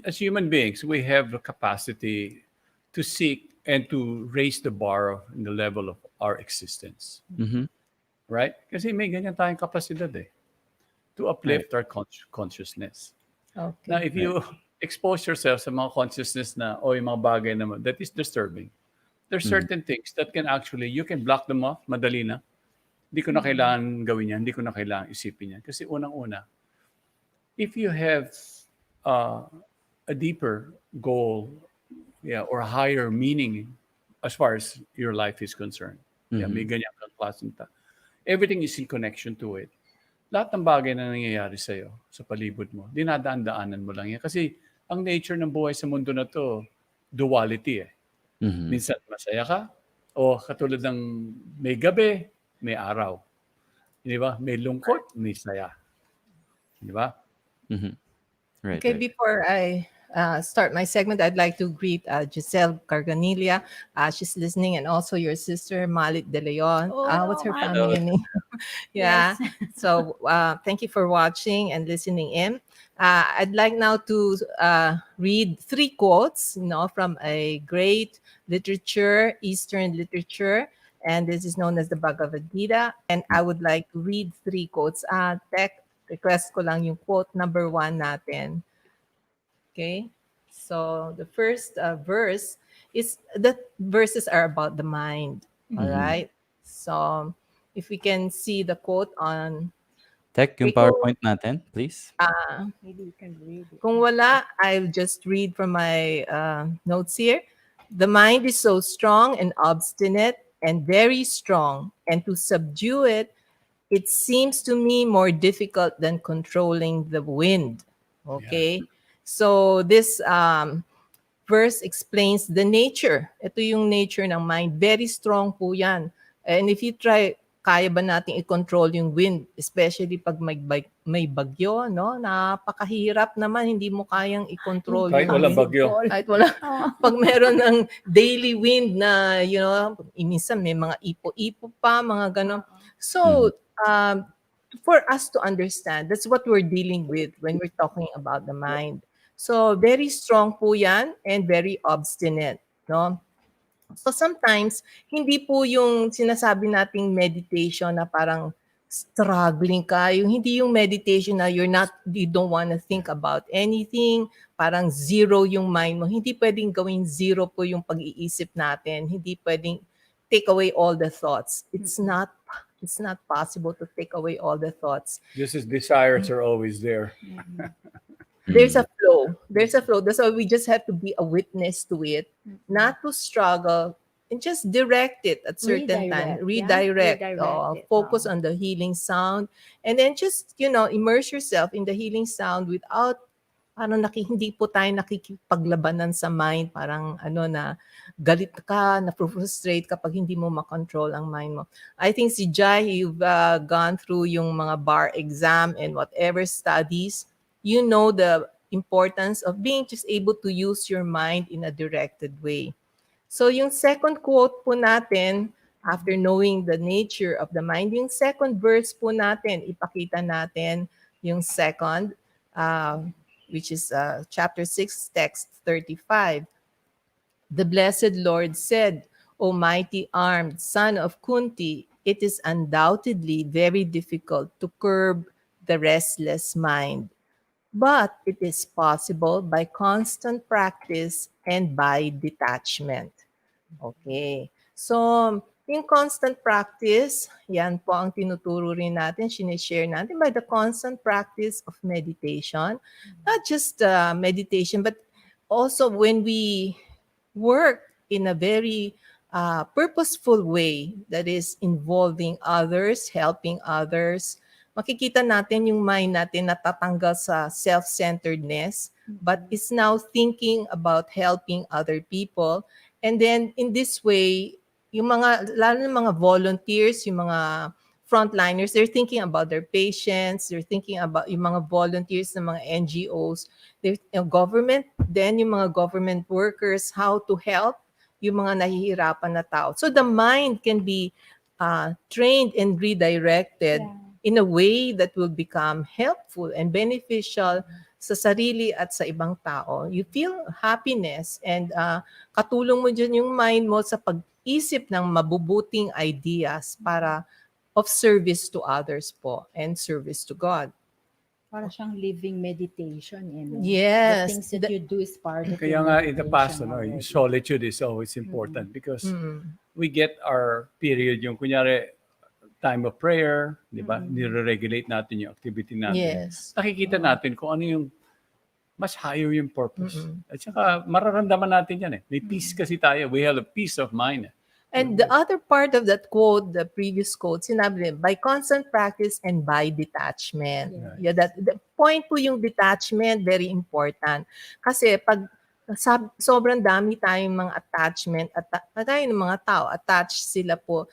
as human beings, we have the capacity to seek and to raise the bar in the level of our existence. Mm-hmm. Right? Kasi may ganyan tayong kapasidad to uplift our consciousness. Now, Okay. if you expose yourself sa mga consciousness na, o yung mga bagay na that is disturbing, there's certain things that can actually, you can block them off, madali na. Hindi ko na kailangan gawin yan, hindi ko na kailangan isipin yan. Kasi unang-una, if you have a deeper goal, or a higher meaning as far as your life is concerned, may ganyan kang klaseng everything is in connection to it. Lahat ng bagay na nangyayari sa'yo, sa palibot mo, dinadaan-daanan mo lang yan. Kasi ang nature ng buhay sa mundo na to, duality Minsan masaya ka, o katulad ng may gabi, may araw. Di ba? May lungkot, may saya. Di ba? Right. Okay, before I start my segment, I'd like to greet Giselle Carganilla. She's listening, and also your sister, Malit De Leon. What's her family name? Yeah. So thank you for watching and listening in. I'd like now to read 3 quotes, from a great literature, Eastern literature, and this is known as the Bhagavad Gita. And I would like to read 3 quotes. Tech, request ko lang yung quote number 1 natin. Okay, so the first verse is, the verses are about the mind. All right. So if we can see the quote on Tech, yung PowerPoint natin, please. Maybe you can read it. Kung wala, I'll just read from my notes here. The mind is so strong and obstinate and very strong, and to subdue it, it seems to me more difficult than controlling the wind. Okay? So this verse explains the nature. Ito yung nature ng mind. Very strong po yan. And if you try, kaya ba natin i-control yung wind, especially pag may bagyo, no? Napakahirap naman, hindi mo kayang i-control Kahit yung walang wind. bagyo. Kahit wala. Pag meron ng daily wind na, minsan may mga ipo-ipo pa, mga ganon. So, for us to understand, that's what we're dealing with when we're talking about the mind. So, very strong po yan and very obstinate, no? So sometimes, hindi po yung sinasabi nating meditation na parang struggling ka, hindi yung meditation na you don't want to think about anything, parang zero yung mind mo. Hindi pwedeng gawing zero po yung pag-iisip natin. Hindi pwedeng take away all the thoughts. It's not possible to take away all the thoughts. Just as desires are always there. There's a flow. That's why we just have to be a witness to it, not to struggle, and just direct it at certain time. Redirect. Focus on the healing sound, and then just immerse yourself in the healing sound without hindi po tayo nakikipaglabanan sa mind. Parang na galit ka, na frustrate kapag hindi mo makontrol ang mind mo. I think si Jai, you've gone through yung mga bar exam and whatever studies. You know the importance of being just able to use your mind in a directed way. So yung second quote po natin, after knowing the nature of the mind, yung second verse po natin, ipakita natin yung second, which is chapter 6, text 35. The blessed Lord said, O mighty armed son of Kunti, it is undoubtedly very difficult to curb the restless mind. But it is possible by constant practice and by detachment. Okay. So, yung constant practice, yan po ang tinuturo rin natin, sinishare natin by the constant practice of meditation. Not just meditation, but also when we work in a very purposeful way that is involving others, helping others, makikita natin yung mind natin natatanggal sa self-centeredness, but is now thinking about helping other people. And then in this way, yung lalo ng mga volunteers, yung mga frontliners, they're thinking about their patients, they're thinking about yung mga volunteers ng mga NGOs, government, then yung mga government workers, how to help yung mga nahihirapan na tao. So the mind can be trained and redirected in a way that will become helpful and beneficial sa sarili at sa ibang tao, you feel happiness and katulong mo dyan yung mind mo sa pag-isip ng mabubuting ideas para of service to others po and service to God. Para siyang living meditation. Yes. The things that you do is part of Kaya your nga in the past, meditation yung already. solitude is always important because Mm. we get our period, yung kunyari, time of prayer, di ba? Nire-regulate natin yung activity natin. Yes. Nakikita natin kung ano yung mas higher yung purpose. At saka mararamdaman natin yan eh. May peace kasi tayo. We have a peace of mind. And the other part of that quote, the previous quote, sinabi niya, by constant practice and by detachment. Yeah, that the point po yung detachment, very important. Kasi pag sobrang dami tayong mga attachment at tayo ng mga tao, attached sila po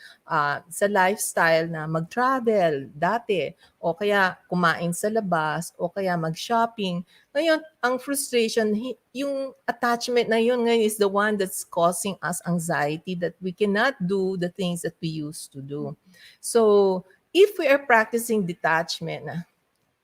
sa lifestyle na mag-travel dati o kaya kumain sa labas o kaya mag-shopping. Ngayon, ang frustration, yung attachment na yun ngayon is the one that's causing us anxiety that we cannot do the things that we used to do. So, if we are practicing detachment na,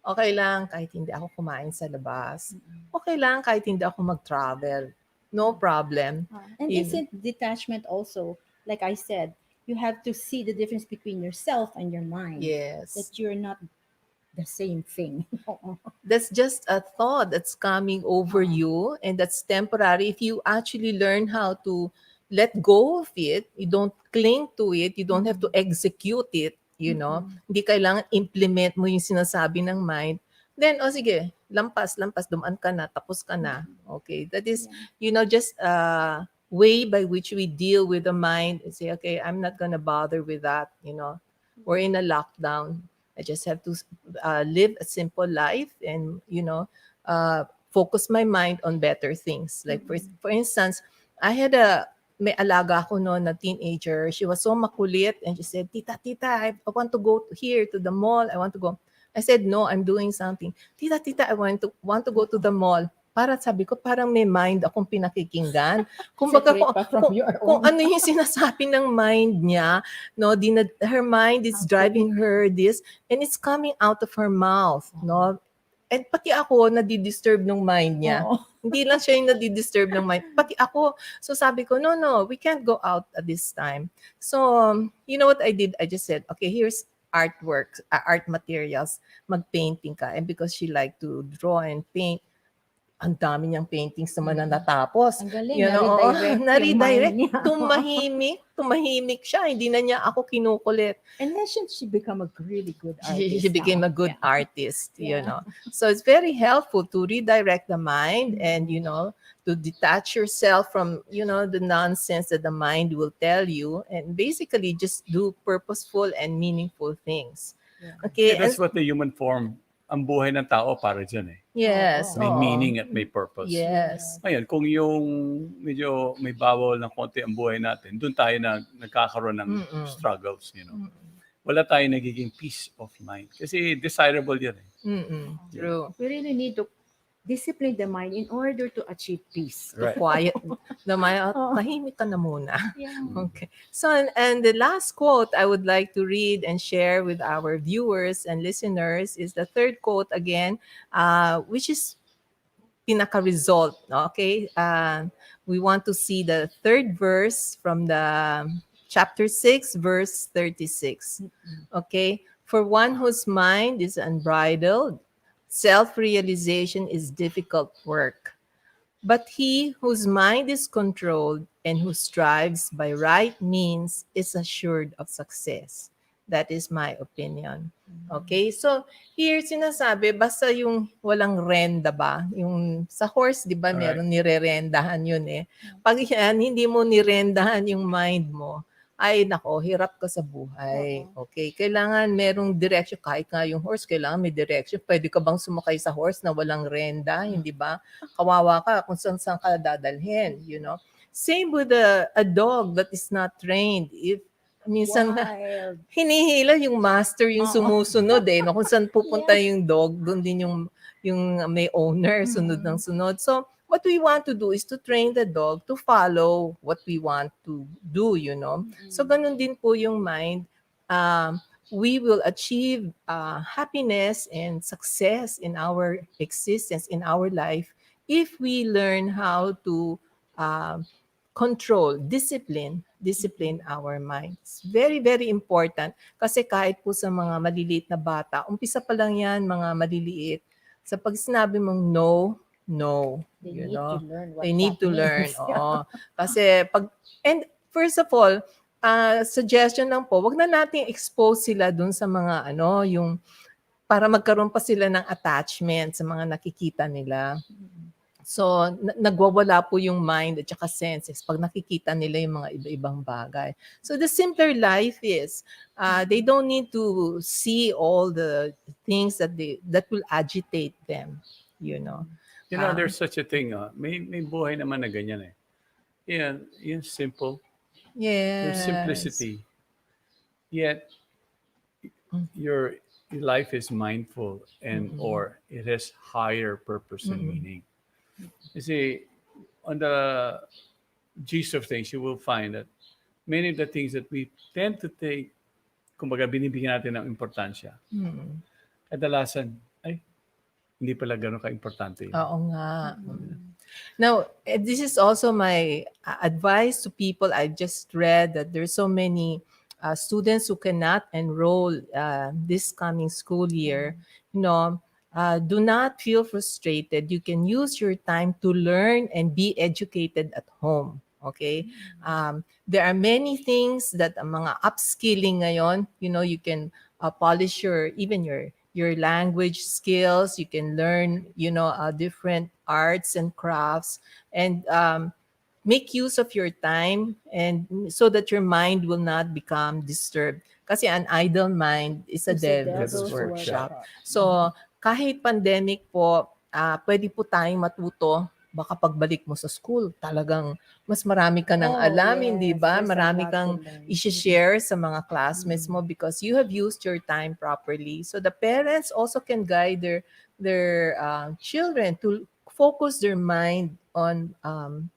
okay lang kahit hindi ako kumain sa labas. Okay lang kahit hindi ako mag-travel. No problem. And isn't detachment also, like I said, you have to see the difference between yourself and your mind. Yes. That you're not the same thing. That's just a thought that's coming over you and that's temporary. If you actually learn how to let go of it, you don't cling to it, you don't have to execute it, you know, hindi kailangan implement mo yung sinasabi ng mind, then, sige, lampas, dumaan ka na, tapos ka na. Okay, that is, just a way by which we deal with the mind and say, okay, I'm not gonna bother with that, we're in a lockdown. I just have to live a simple life and, focus my mind on better things. Like, for instance, may alaga ako noon na teenager. She was so makulit and she said, Tita, I want to go here to the mall. I want to go. I said, no, I'm doing something. Tita, I want to go to the mall. Para sabi ko, parang may mind akong pinakikinggan. Kumbaga, kung ano yung sinasabi ng mind niya, no, her mind is driving her this, and it's coming out of her mouth, no. And pati ako, nadi-disturb ng mind niya. Hindi lang siya yung nadi-disturb ng mind. Pati ako. So sabi ko, no, we can't go out at this time. So, you know what I did? I just said, okay, here's artwork, art materials. Mag-painting ka. And because she liked to draw and paint, ang dami niyang paintings naman na natapos. Ang galing, na-redirect. Tumahimik siya. Hindi na niya ako kinukulit. And then she become a really good artist. She became a good artist, So it's very helpful to redirect the mind and, to detach yourself from, the nonsense that the mind will tell you and basically just do purposeful and meaningful things. Okay. That's what the human form, ang buhay ng tao para dyan eh. Yes. May meaning at may purpose. Yes. Ngayon, kung yung medyo may bawal ng konti ang buhay natin, doon tayo nagkakaroon ng struggles, Wala tayo nagiging peace of mind. Kasi desirable yan eh. True. We really need to discipline the mind in order to achieve peace. To quiet the mind. Tahimik ka na muna. Okay. So, and the last quote I would like to read and share with our viewers and listeners is the third quote again, which is pinaka-result. Okay? We want to see the third verse from the chapter 6, verse 36. Okay? For one whose mind is unbridled, self-realization is difficult work. But he whose mind is controlled and who strives by right means is assured of success. That is my opinion. Okay? So, here sinasabi, basta yung walang renda ba? Yung sa horse, di ba, meron nire-rendahan yun eh. Pag yan, hindi mo nirendahan yung mind mo, ay nako, hirap ka sa buhay. Okay, kailangan merong direction. Kahit nga yung horse, kailangan may direction. Pwede ka bang sumakay sa horse na walang renda, hindi ba? Kawawa ka kung saan ka dadalhin, Same with a dog that is not trained. If minsan hinihila yung master yung sumusunod no? Kung saan pupunta yung dog, doon din yung may owner, sunod ng sunod. So, what we want to do is to train the dog to follow what we want to do, So, ganun din po yung mind. we will achieve happiness and success in our existence, in our life, if we learn how to uh, control, discipline our minds. Very, very important. Kasi kahit po sa mga maliliit na bata, umpisa pa lang yan, mga maliliit. Sa pag sinabi mong no, no. They You need know? to learn what They need that to learn. means. Oo. Kasi and first of all, suggestion lang po, wag na nating expose sila dun sa mga yung para magkaroon pa sila ng attachment sa mga nakikita nila. So, nagwawala po yung mind at saka senses pag nakikita nila yung mga iba-ibang bagay. So, the simpler life is, they don't need to see all the things that will agitate them, you know. You know, there's such a thing. May buhay naman na ganyan eh. Yan simple. There's Yes. simplicity. Yet, your life is mindful and or it has higher purpose and meaning. You see, on the gist of things, you will find that many of the things that we tend to take, kumbaga binibigyan natin ng importansya, kadalasan, ay, hindi pala ganun ka-importante. Oo nga. Now, this is also my advice to people. I just read that there's so many students who cannot enroll this coming school year. Do not feel frustrated. You can use your time to learn and be educated at home. Okay? There are many things that mga upskilling ngayon, you can polish even your language skills. You can learn, different arts and crafts, and make use of your time, and so that your mind will not become disturbed. Kasi an idle mind is a devil's workshop. So, kahit pandemic po, pwede po tayong matuto. Baka pagbalik mo sa school, talagang mas marami ka ng alam, hindi ba? There's a Marami lot kang to learn. i-share sa mga classmates mo because you have used your time properly. So the parents also can guide their children to focus their mind on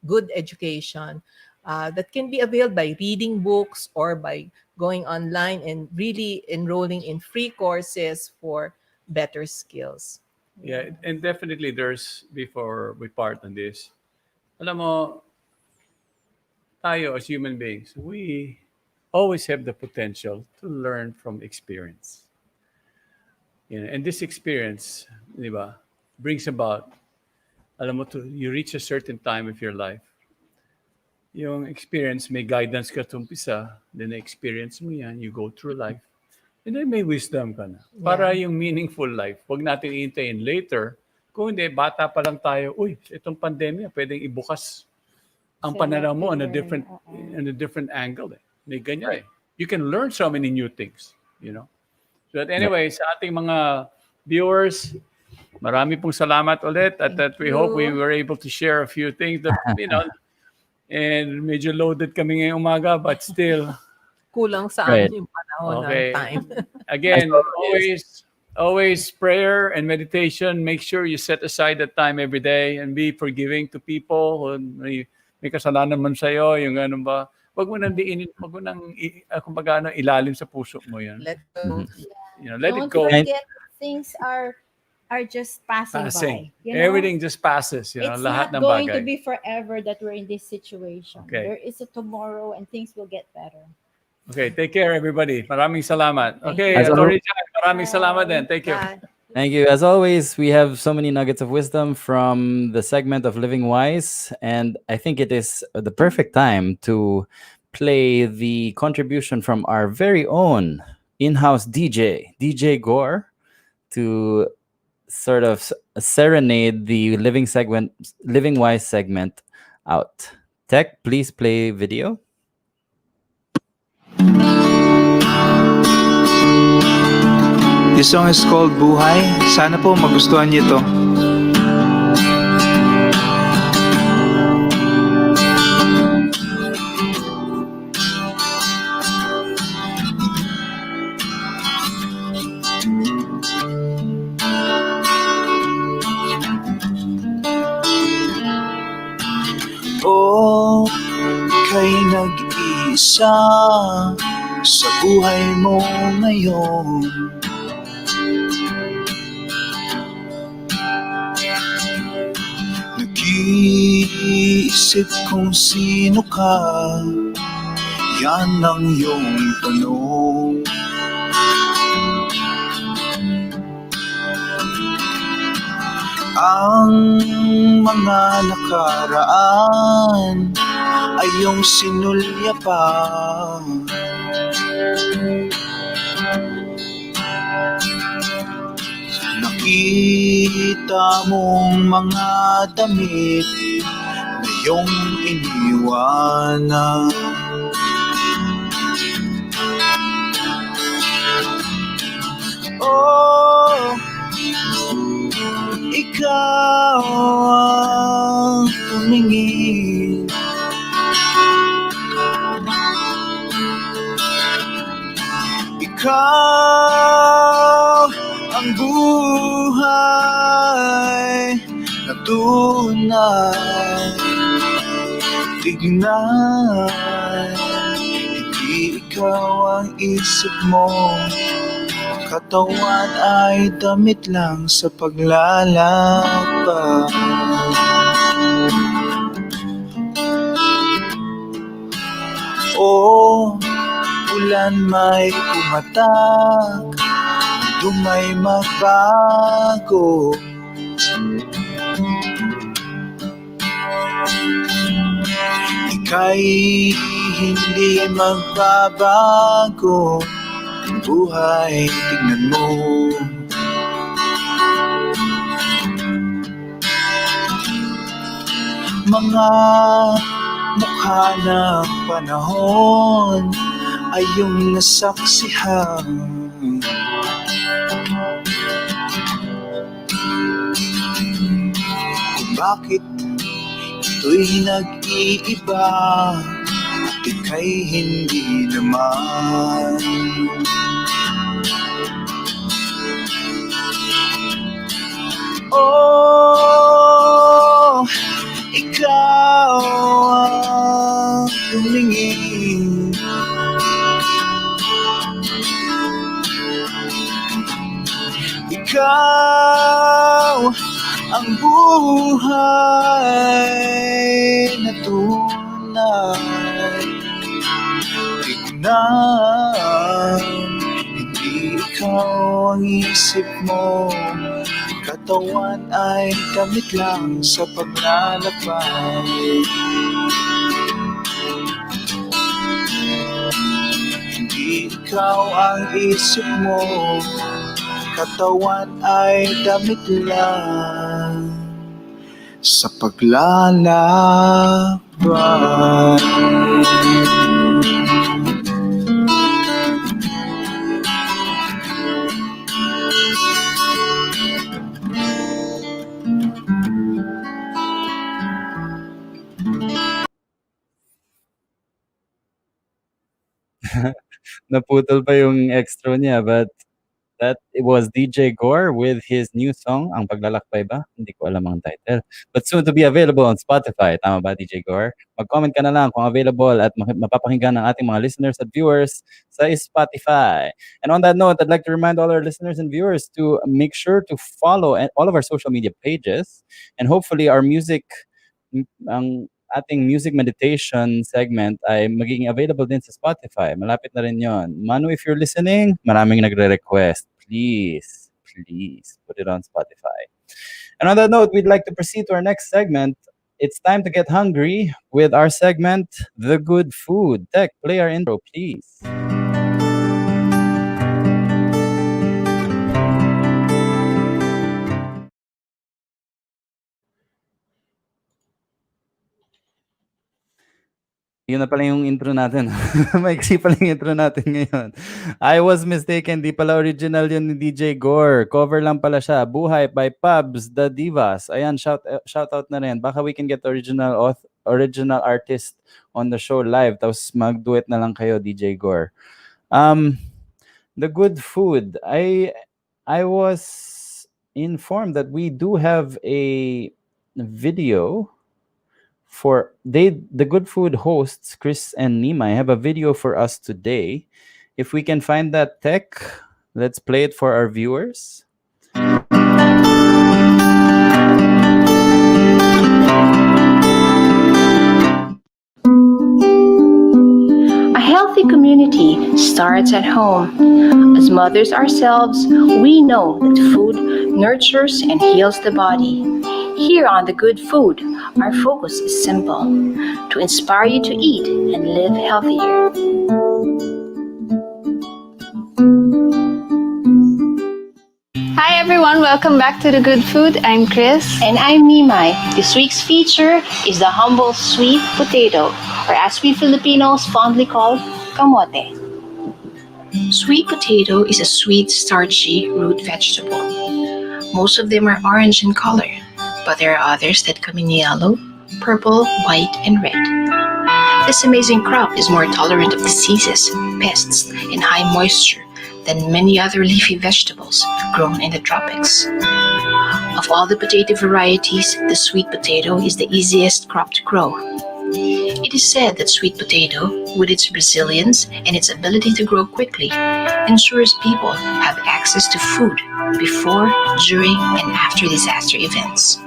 good education that can be availed by reading books or by going online and really enrolling in free courses for better skills. Yeah, and definitely before we part on this, alam mo, tayo as human beings, we always have the potential to learn from experience. And this experience, di ba, brings about, alam mo, you reach a certain time of your life. Yung experience, may guidance ka tumpisa, then na-experience mo yan, you go through life. And then may wisdom ka na. Para yung meaningful life, huwag natin iintayin later. Kung hindi, bata pa lang tayo, itong pandemya, pwedeng ibukas ang pananaw mo on a different angle. May ganyan eh. You can learn so many new things, But anyway, sa ating mga viewers, marami pong salamat ulit at we hope we were able to share a few things that, and medyo loaded kami ngayong umaga, but still, kulang sa amin yung panahon ng time. Again, always prayer and meditation. Make sure you set aside that time every day and be forgiving to people who may kasalanan man sa'yo, yung ganun ba. Wag mo nang kumbaga ilalim sa puso mo yan. Let go. Let it go. Don't forget, things are just passing by. Everything just passes. It's lahat not ng going bagay. to be forever that we're in this situation. Okay. There is a tomorrow and things will get better. Okay, take care everybody. Maraming salamat. Okay, As Atty. Jai, maraming salamat din. Thank you. Bye. Thank you. As always, we have so many nuggets of wisdom from the segment of Living Wise, and I think it is the perfect time to play the contribution from our very own in-house DJ Gaur, to sort of serenade the Living Wise segment out. Tech, please play video. This song is called Buhay. Sana po magustuhan niyo to. Oh, kay nag-isa sa buhay mo ngayon. Nag-iisip kung sino ka, yan ang iyong tanong. Ang mga nakaraan ay iyong sinulya pa. Nakita mong mga damit na iyong iniwanan. Oh, ikaw ang tumingin. Ikaw ang buhay na tunay. Tignan, hindi ikaw ang isip mo. Katawan ay damit lang sa paglalakbay. Oh, ulan may pumatak, mundo may magbago. Ika'y hindi magbabago. Buhay, tignan mo. Mga mukha ng panahon ay iyong nasaksihan. Kung bakit ito'y nag-iiba at ika'y hindi naman. Oh, ikaw ang tumingin. Ikaw ang buhay na tunay. Tignan, hindi ikaw ang isip mo. Katawan ay gamit lang sa paglalakbay. Hindi ikaw ang isip mo. Katawan ay damit lang sa paglalakbay. Naputol pa yung extra niya, but it was DJ Gaur with his new song, Ang Paglalakbay ba? Hindi ko alam ang title. But soon to be available on Spotify. Tama ba, DJ Gaur? Mag-comment ka na lang kung available at mapapakinggan ng ating mga listeners at viewers sa Spotify. And on that note, I'd like to remind all our listeners and viewers to make sure to follow all of our social media pages. And hopefully our music, ang ating music meditation segment ay magiging available din sa Spotify. Malapit na rin yon. Manu, if you're listening, maraming nagre-request. Please put it on Spotify. And on that note, we'd like to proceed to our next segment. It's time to get hungry with our segment, The Good Food. Tech, play our intro, please. Yun na pala yung intro natin. Maiksi pala yung intro natin ngayon. I was mistaken. Di pala original yun ni DJ Gaur. Cover lang pala siya. Buhay by Pubs, The Divas. Ayan, shout out na rin. Baka we can get original artist on the show live. Tapos mag-duet na lang kayo, DJ Gaur. The Good Food. I was informed that we do have a video the Good Food hosts, Chris and Nimai, have a video for us today. If we can find that tech, let's play it for our viewers. A healthy community starts at home. As mothers ourselves, we know that food nurtures and heals the body. Here on The Good Food, our focus is simple: to inspire you to eat and live healthier. Hi everyone, welcome back to The Good Food. I'm Chris. And I'm Nimai. This week's feature is the humble sweet potato, or as we Filipinos fondly call, kamote. Sweet potato is a sweet, starchy root vegetable. Most of them are orange in color, but there are others that come in yellow, purple, white, and red. This amazing crop is more tolerant of diseases, pests, and high moisture than many other leafy vegetables grown in the tropics. Of all the potato varieties, the sweet potato is the easiest crop to grow. It is said that sweet potato, with its resilience and its ability to grow quickly, ensures people have access to food before, during, and after disaster events.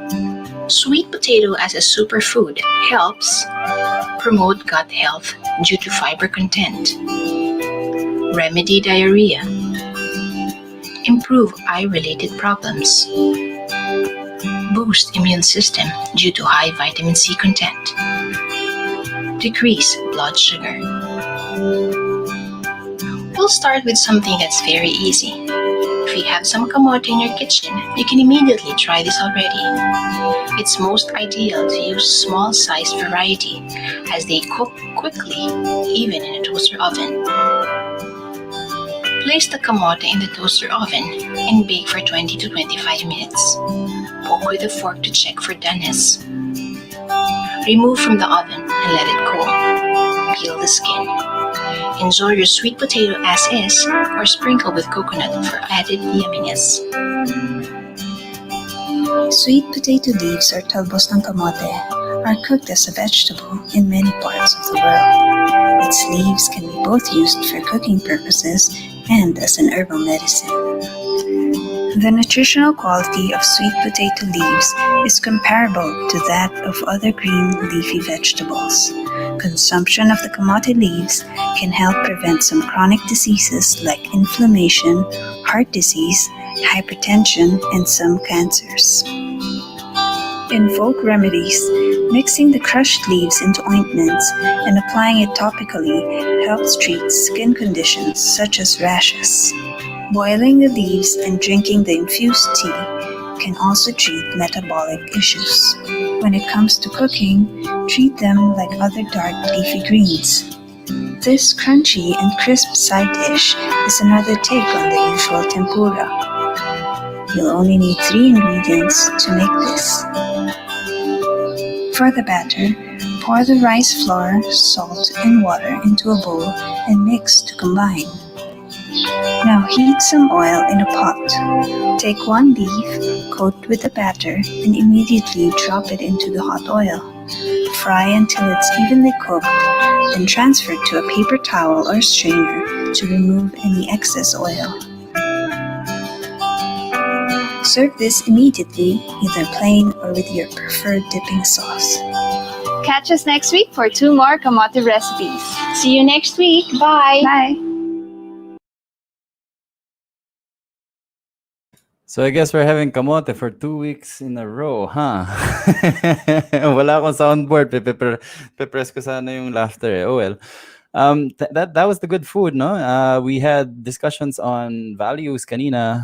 Sweet potato as a superfood helps promote gut health due to fiber content, remedy diarrhea, improve eye-related problems, boost immune system due to high vitamin C content, decrease blood sugar. We'll start with something that's very easy. If you have some kamote in your kitchen, you can immediately try this already. It's most ideal to use small-sized variety as they cook quickly, even in a toaster oven. Place the kamote in the toaster oven and bake for 20 to 25 minutes. Poke with a fork to check for doneness. Remove from the oven and let it cool. Peel the skin. Enjoy your sweet potato as is or sprinkle with coconut for added yumminess. Sweet potato leaves or talbos ng kamote are cooked as a vegetable in many parts of the world. Its leaves can be both used for cooking purposes and as an herbal medicine. The nutritional quality of sweet potato leaves is comparable to that of other green leafy vegetables. Consumption of the kamote leaves can help prevent some chronic diseases like inflammation, heart disease, hypertension, and some cancers. In folk remedies, mixing the crushed leaves into ointments and applying it topically helps treat skin conditions such as rashes. Boiling the leaves and drinking the infused tea can also treat metabolic issues. When it comes to cooking, treat them like other dark leafy greens. This crunchy and crisp side dish is another take on the usual tempura. You'll only need 3 ingredients to make this. For the batter, pour the rice flour, salt, and water into a bowl and mix to combine. Now heat some oil in a pot. Take 1 leaf, coat with the batter, and immediately drop it into the hot oil. Fry until it's evenly cooked, then transfer to a paper towel or strainer to remove any excess oil. Serve this immediately, either plain or with your preferred dipping sauce. Catch us next week for 2 more kamote recipes. See you next week. Bye! Bye! So I guess we're having kamote for 2 weeks in a row, huh? Wala akong soundboard. Pe-press ko sana yung laughter. Oh well. That was the good food, no? We had discussions on values kanina,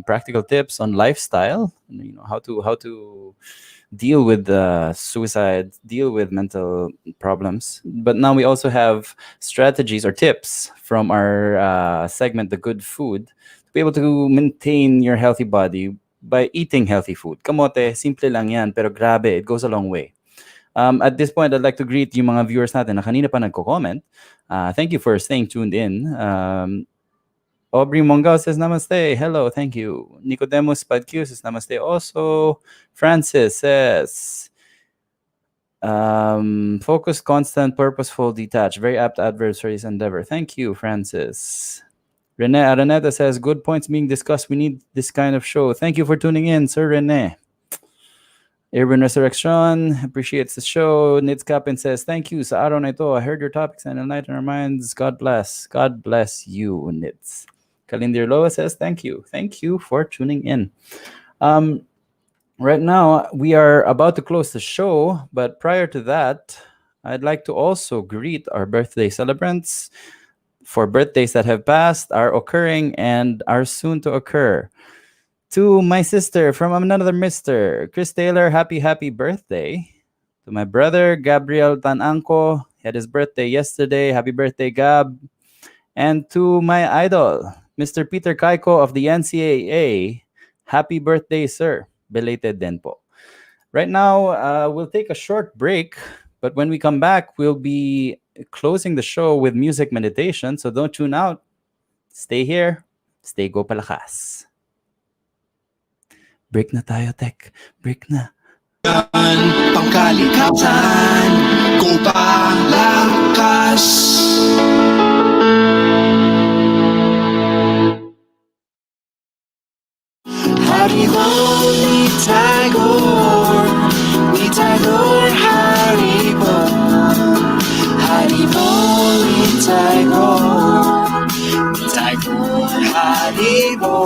practical tips on lifestyle, how to deal with suicide, deal with mental problems. But now we also have strategies or tips from our segment, The Good Food, to be able to maintain your healthy body by eating healthy food. Kamote, simple lang yan, pero grabe, it goes a long way. At this point, I'd like to greet yung mga viewers natin na kanina pa nagko-comment. Thank you for staying tuned in. Aubrey Mongao says namaste. Hello, thank you. Nicodemus Padq says namaste also. Francis says, Focused, constant, purposeful, detached. Very apt adverbs for his endeavor. Thank you, Francis. Rene Araneta says, good points being discussed. We need this kind of show. Thank you for tuning in, Sir Rene. Urban Resurrection appreciates the show. Nids Kapin says, thank you sa araw na ito. I heard your topics and enlightened our minds. God bless. God bless you, Nids. Kalindir Loa says, thank you. Thank you for tuning in. Right now, we are about to close the show, but prior to that, I'd like to also greet our birthday celebrants for birthdays that have passed, are occurring, and are soon to occur. To my sister from another Mr. Chris Taylor, happy birthday. To my brother, Gabriel Tanangco, he had his birthday yesterday. Happy birthday, Gab. And to my idol, Mr. Peter Kaiko of the NCAA, happy birthday, sir. Belated din po. Right now, we'll take a short break, but when we come back, we'll be closing the show with music meditation. So don't tune out. Stay here. Stay Gopalakas. Break na tayo, Tek. Break na. Pangkalikasan, Gopalakas. Haribo ni Tagore, Haribo. Haribo ni Tagore, Haribo.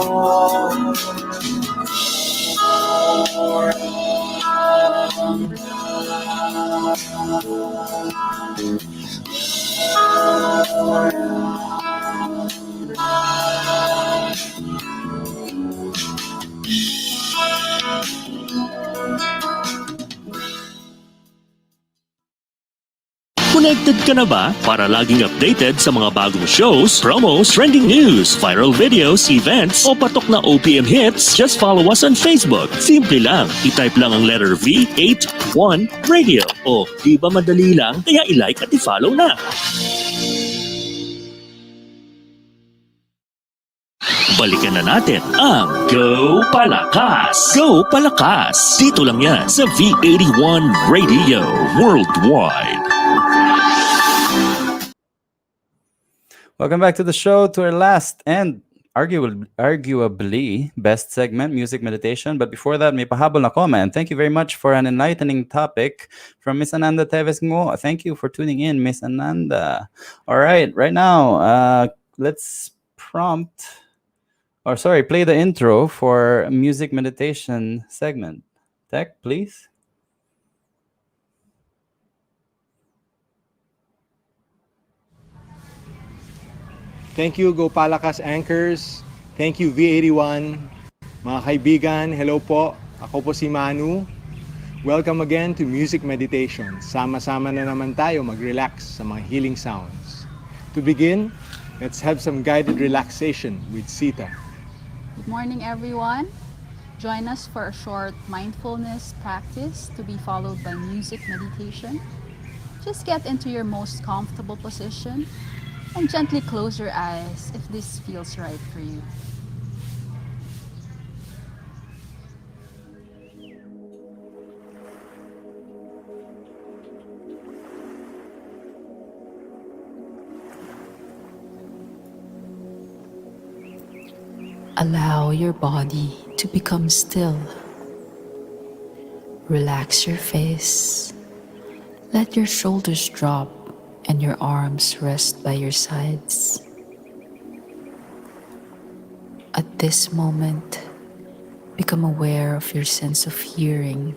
Connected ka na ba para laging updated sa mga bagong shows, promos, trending news, viral videos, events, o patok na OPM hits? Just follow us on Facebook. Simple lang. I-type lang ang letter V81 Radio. O, di ba madali lang? Kaya i-like at i-follow na. Balikan na natin ang Go Palakas! Go Palakas! Dito lang yan sa V81 Radio Worldwide. Welcome back to the show, to our last and arguably best segment, music meditation. But before that, may pahabol na comment. Thank you very much for an enlightening topic from Miss Ananda Teves Ngo. Thank you for tuning in, Miss Ananda. All right now, let's play the intro for music meditation segment. Tech, please. Thank you, Gopalakas Anchors. Thank you, V81. Mga kaibigan, hello po. Ako po si Manu. Welcome again to Music Meditation. Sama-sama na naman tayo mag-relax sa mga healing sounds. To begin, let's have some guided relaxation with Sita. Good morning, everyone. Join us for a short mindfulness practice to be followed by music meditation. Just get into your most comfortable position and gently close your eyes if this feels right for you. Allow your body to become still. Relax your face. Let your shoulders drop and your arms rest by your sides. At this moment, become aware of your sense of hearing.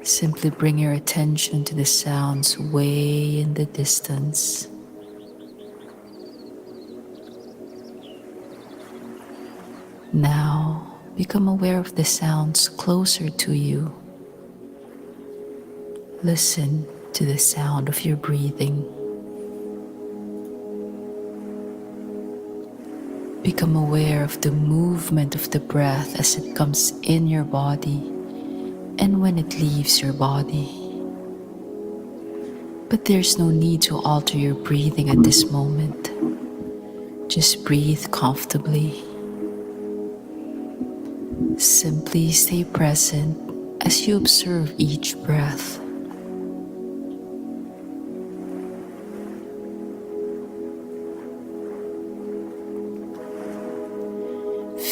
Simply bring your attention to the sounds way in the distance. Now, become aware of the sounds closer to you. Listen to the sound of your breathing. Become aware of the movement of the breath as it comes in your body and when it leaves your body. But there's no need to alter your breathing at this moment. Just breathe comfortably. Simply stay present as you observe each breath.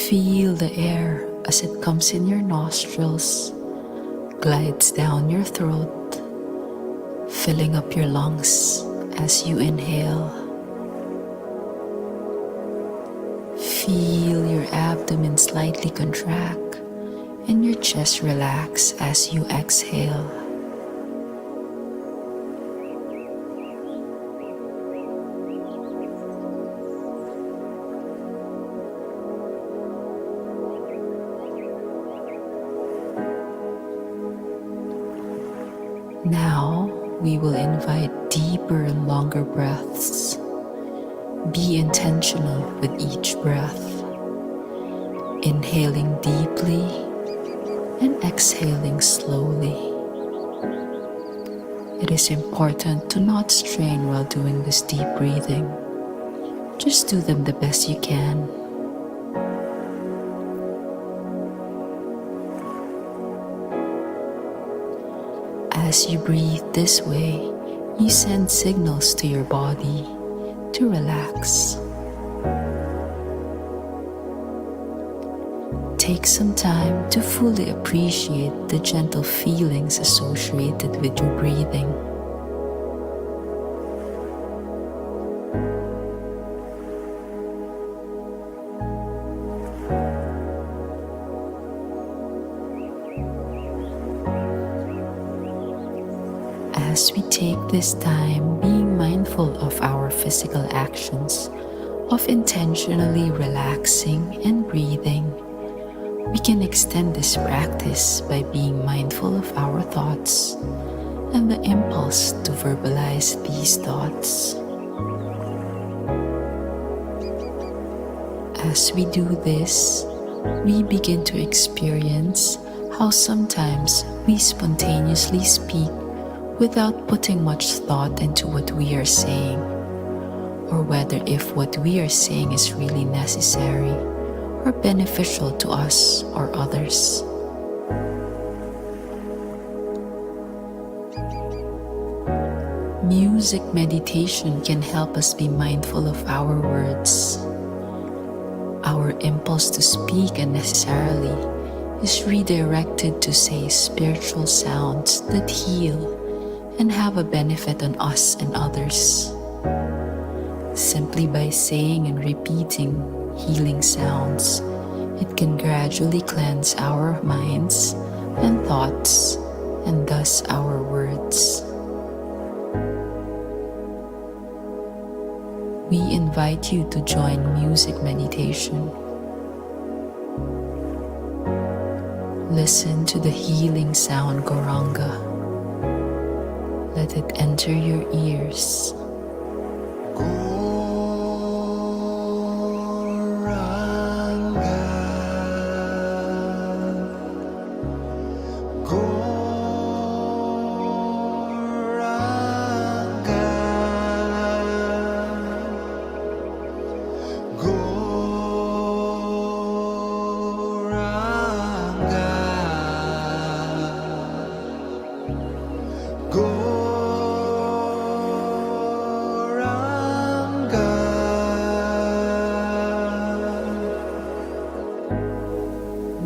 Feel the air as it comes in your nostrils, glides down your throat, filling up your lungs as you inhale. Feel your abdomen slightly contract and your chest relax as you exhale. Now, we will invite deeper and longer breaths. Be intentional with each breath, inhaling deeply and exhaling slowly. It is important to not strain while doing this deep breathing. Just do them the best you can. As you breathe this way, you send signals to your body to relax. Take some time to fully appreciate the gentle feelings associated with your breathing. As we take this time being mindful of our physical actions, of intentionally relaxing and breathing, we can extend this practice by being mindful of our thoughts and the impulse to verbalize these thoughts. As we do this, we begin to experience how sometimes we spontaneously speak without putting much thought into what we are saying, or whether if what we are saying is really necessary or beneficial to us or others. Music meditation can help us be mindful of our words. Our impulse to speak unnecessarily is redirected to say spiritual sounds that heal and have a benefit on us and others. Simply by saying and repeating healing sounds, it can gradually cleanse our minds and thoughts, and thus our words. We invite you to join music meditation. Listen to the healing sound Goranga. Let it enter your ears.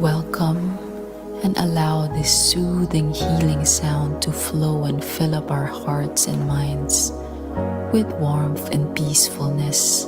Welcome and allow this soothing, healing sound to flow and fill up our hearts and minds with warmth and peacefulness.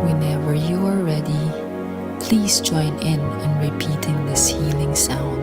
Whenever you are ready, please join in repeating this healing sound.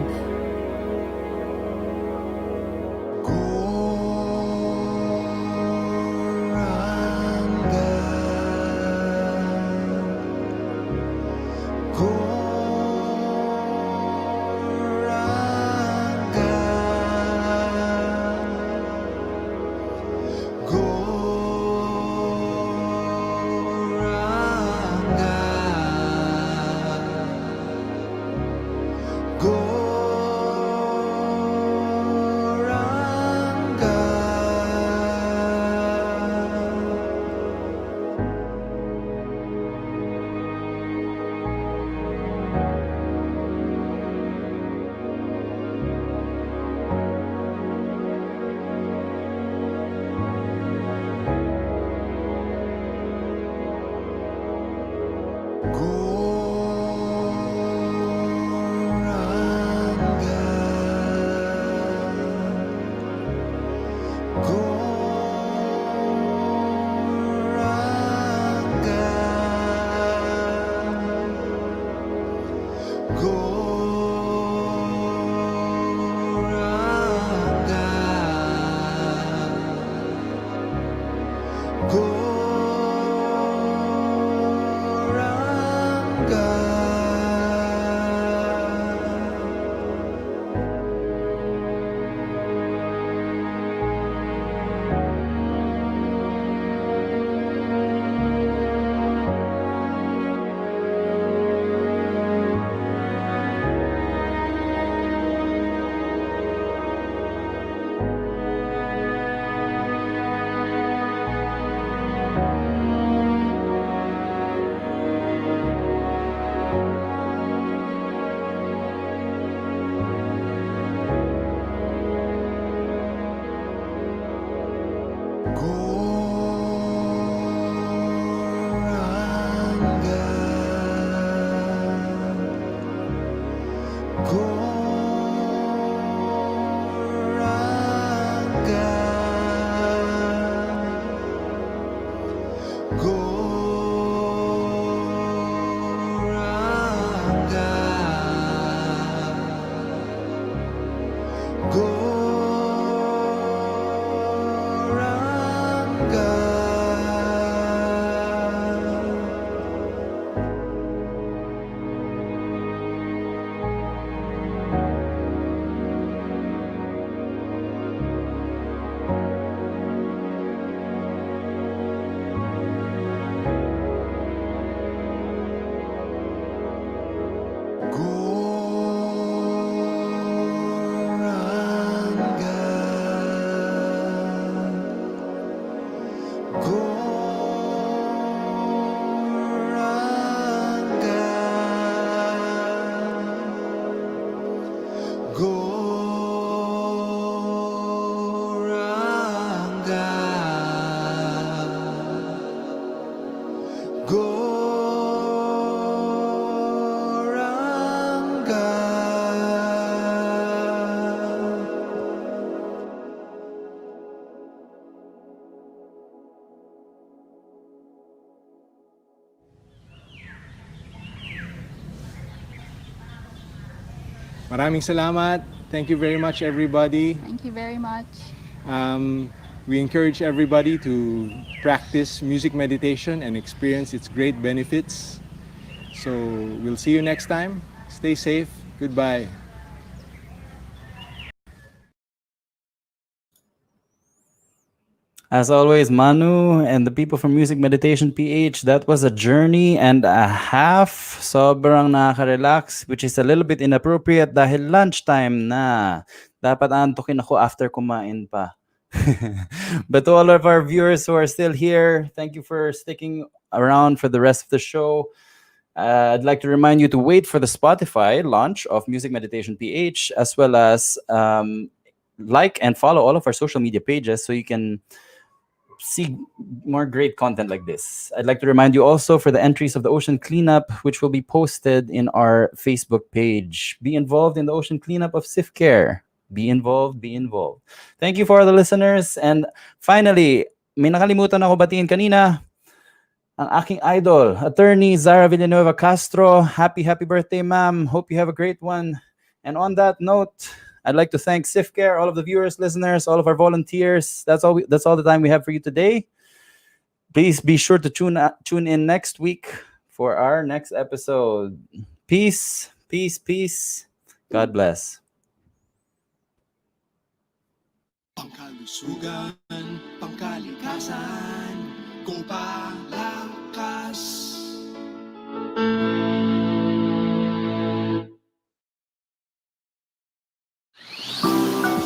Maraming salamat. Thank you very much, everybody. Thank you very much. We encourage everybody to practice music meditation and experience its great benefits. So we'll see you next time. Stay safe. Goodbye. As always, Manu and the people from Music Meditation PH, that was a journey and a half. Sobrang nakaka-relax, which is a little bit inappropriate dahil lunchtime na. Dapat antokin ako after kumain pa. But to all of our viewers who are still here, thank you for sticking around for the rest of the show. I'd like to remind you to wait for the Spotify launch of Music Meditation PH, as well as like and follow all of our social media pages so you can see more great content like this. I'd like to remind you also for the entries of the ocean cleanup, which will be posted in our Facebook page. Be involved in the ocean cleanup of Sif Care. Be involved, be involved. Thank you for all the listeners. And finally, may nakalimutan ako batiin kanina. ang aking idol, Attorney Zara Villanueva Castro. Happy birthday, ma'am. Hope you have a great one. And on that note, I'd like to thank SIFCare, all of the viewers, listeners, all of our volunteers. That's all the time we have for you today. Please be sure to tune in next week for our next episode. Peace, peace, peace. God bless. Pangkalusugan, pangkalikasan, Gopalakas.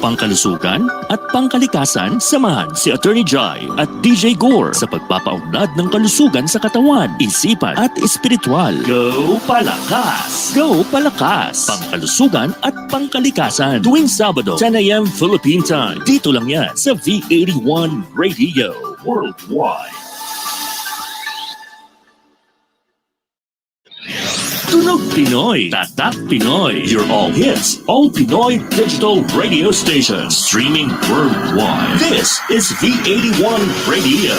Pangkalusugan at pangkalikasan, samahan si Atty. Jai at DJ Gaur sa pagpapaunlad ng kalusugan sa katawan, isipan at espiritual. Go Palakas! Go Palakas! Pangkalusugan at pangkalikasan tuwing Sabado, 10 a.m. Philippine Time. Dito lang yan sa V81 Radio Worldwide. Tunog Pinoy, Tatak Pinoy, your all hits, all Pinoy digital radio station, streaming worldwide. This is V81 Radio.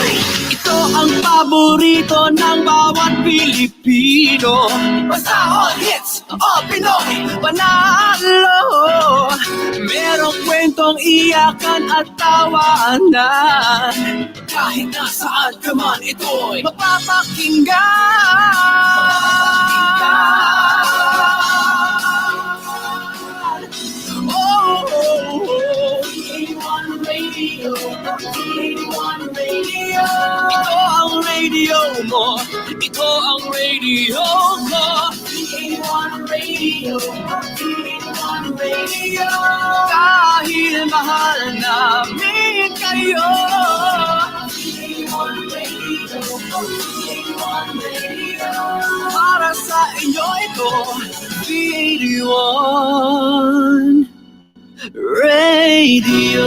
Ito ang paborito ng bawat Pilipino. Basta all hits, all Pinoy, panalo. Merong kwentong iyakan at tawanan. Kahit nasaan ka man, ito'y mapapakinggan. V81 Radio, V81 Radio. Ito ang radio mo, ito ang radio ko. V81 Radio, V81 Radio. Dahil mahal namin kayo. V81 Radio, V81 Radio. Para sa inyo ito, V81 Radio.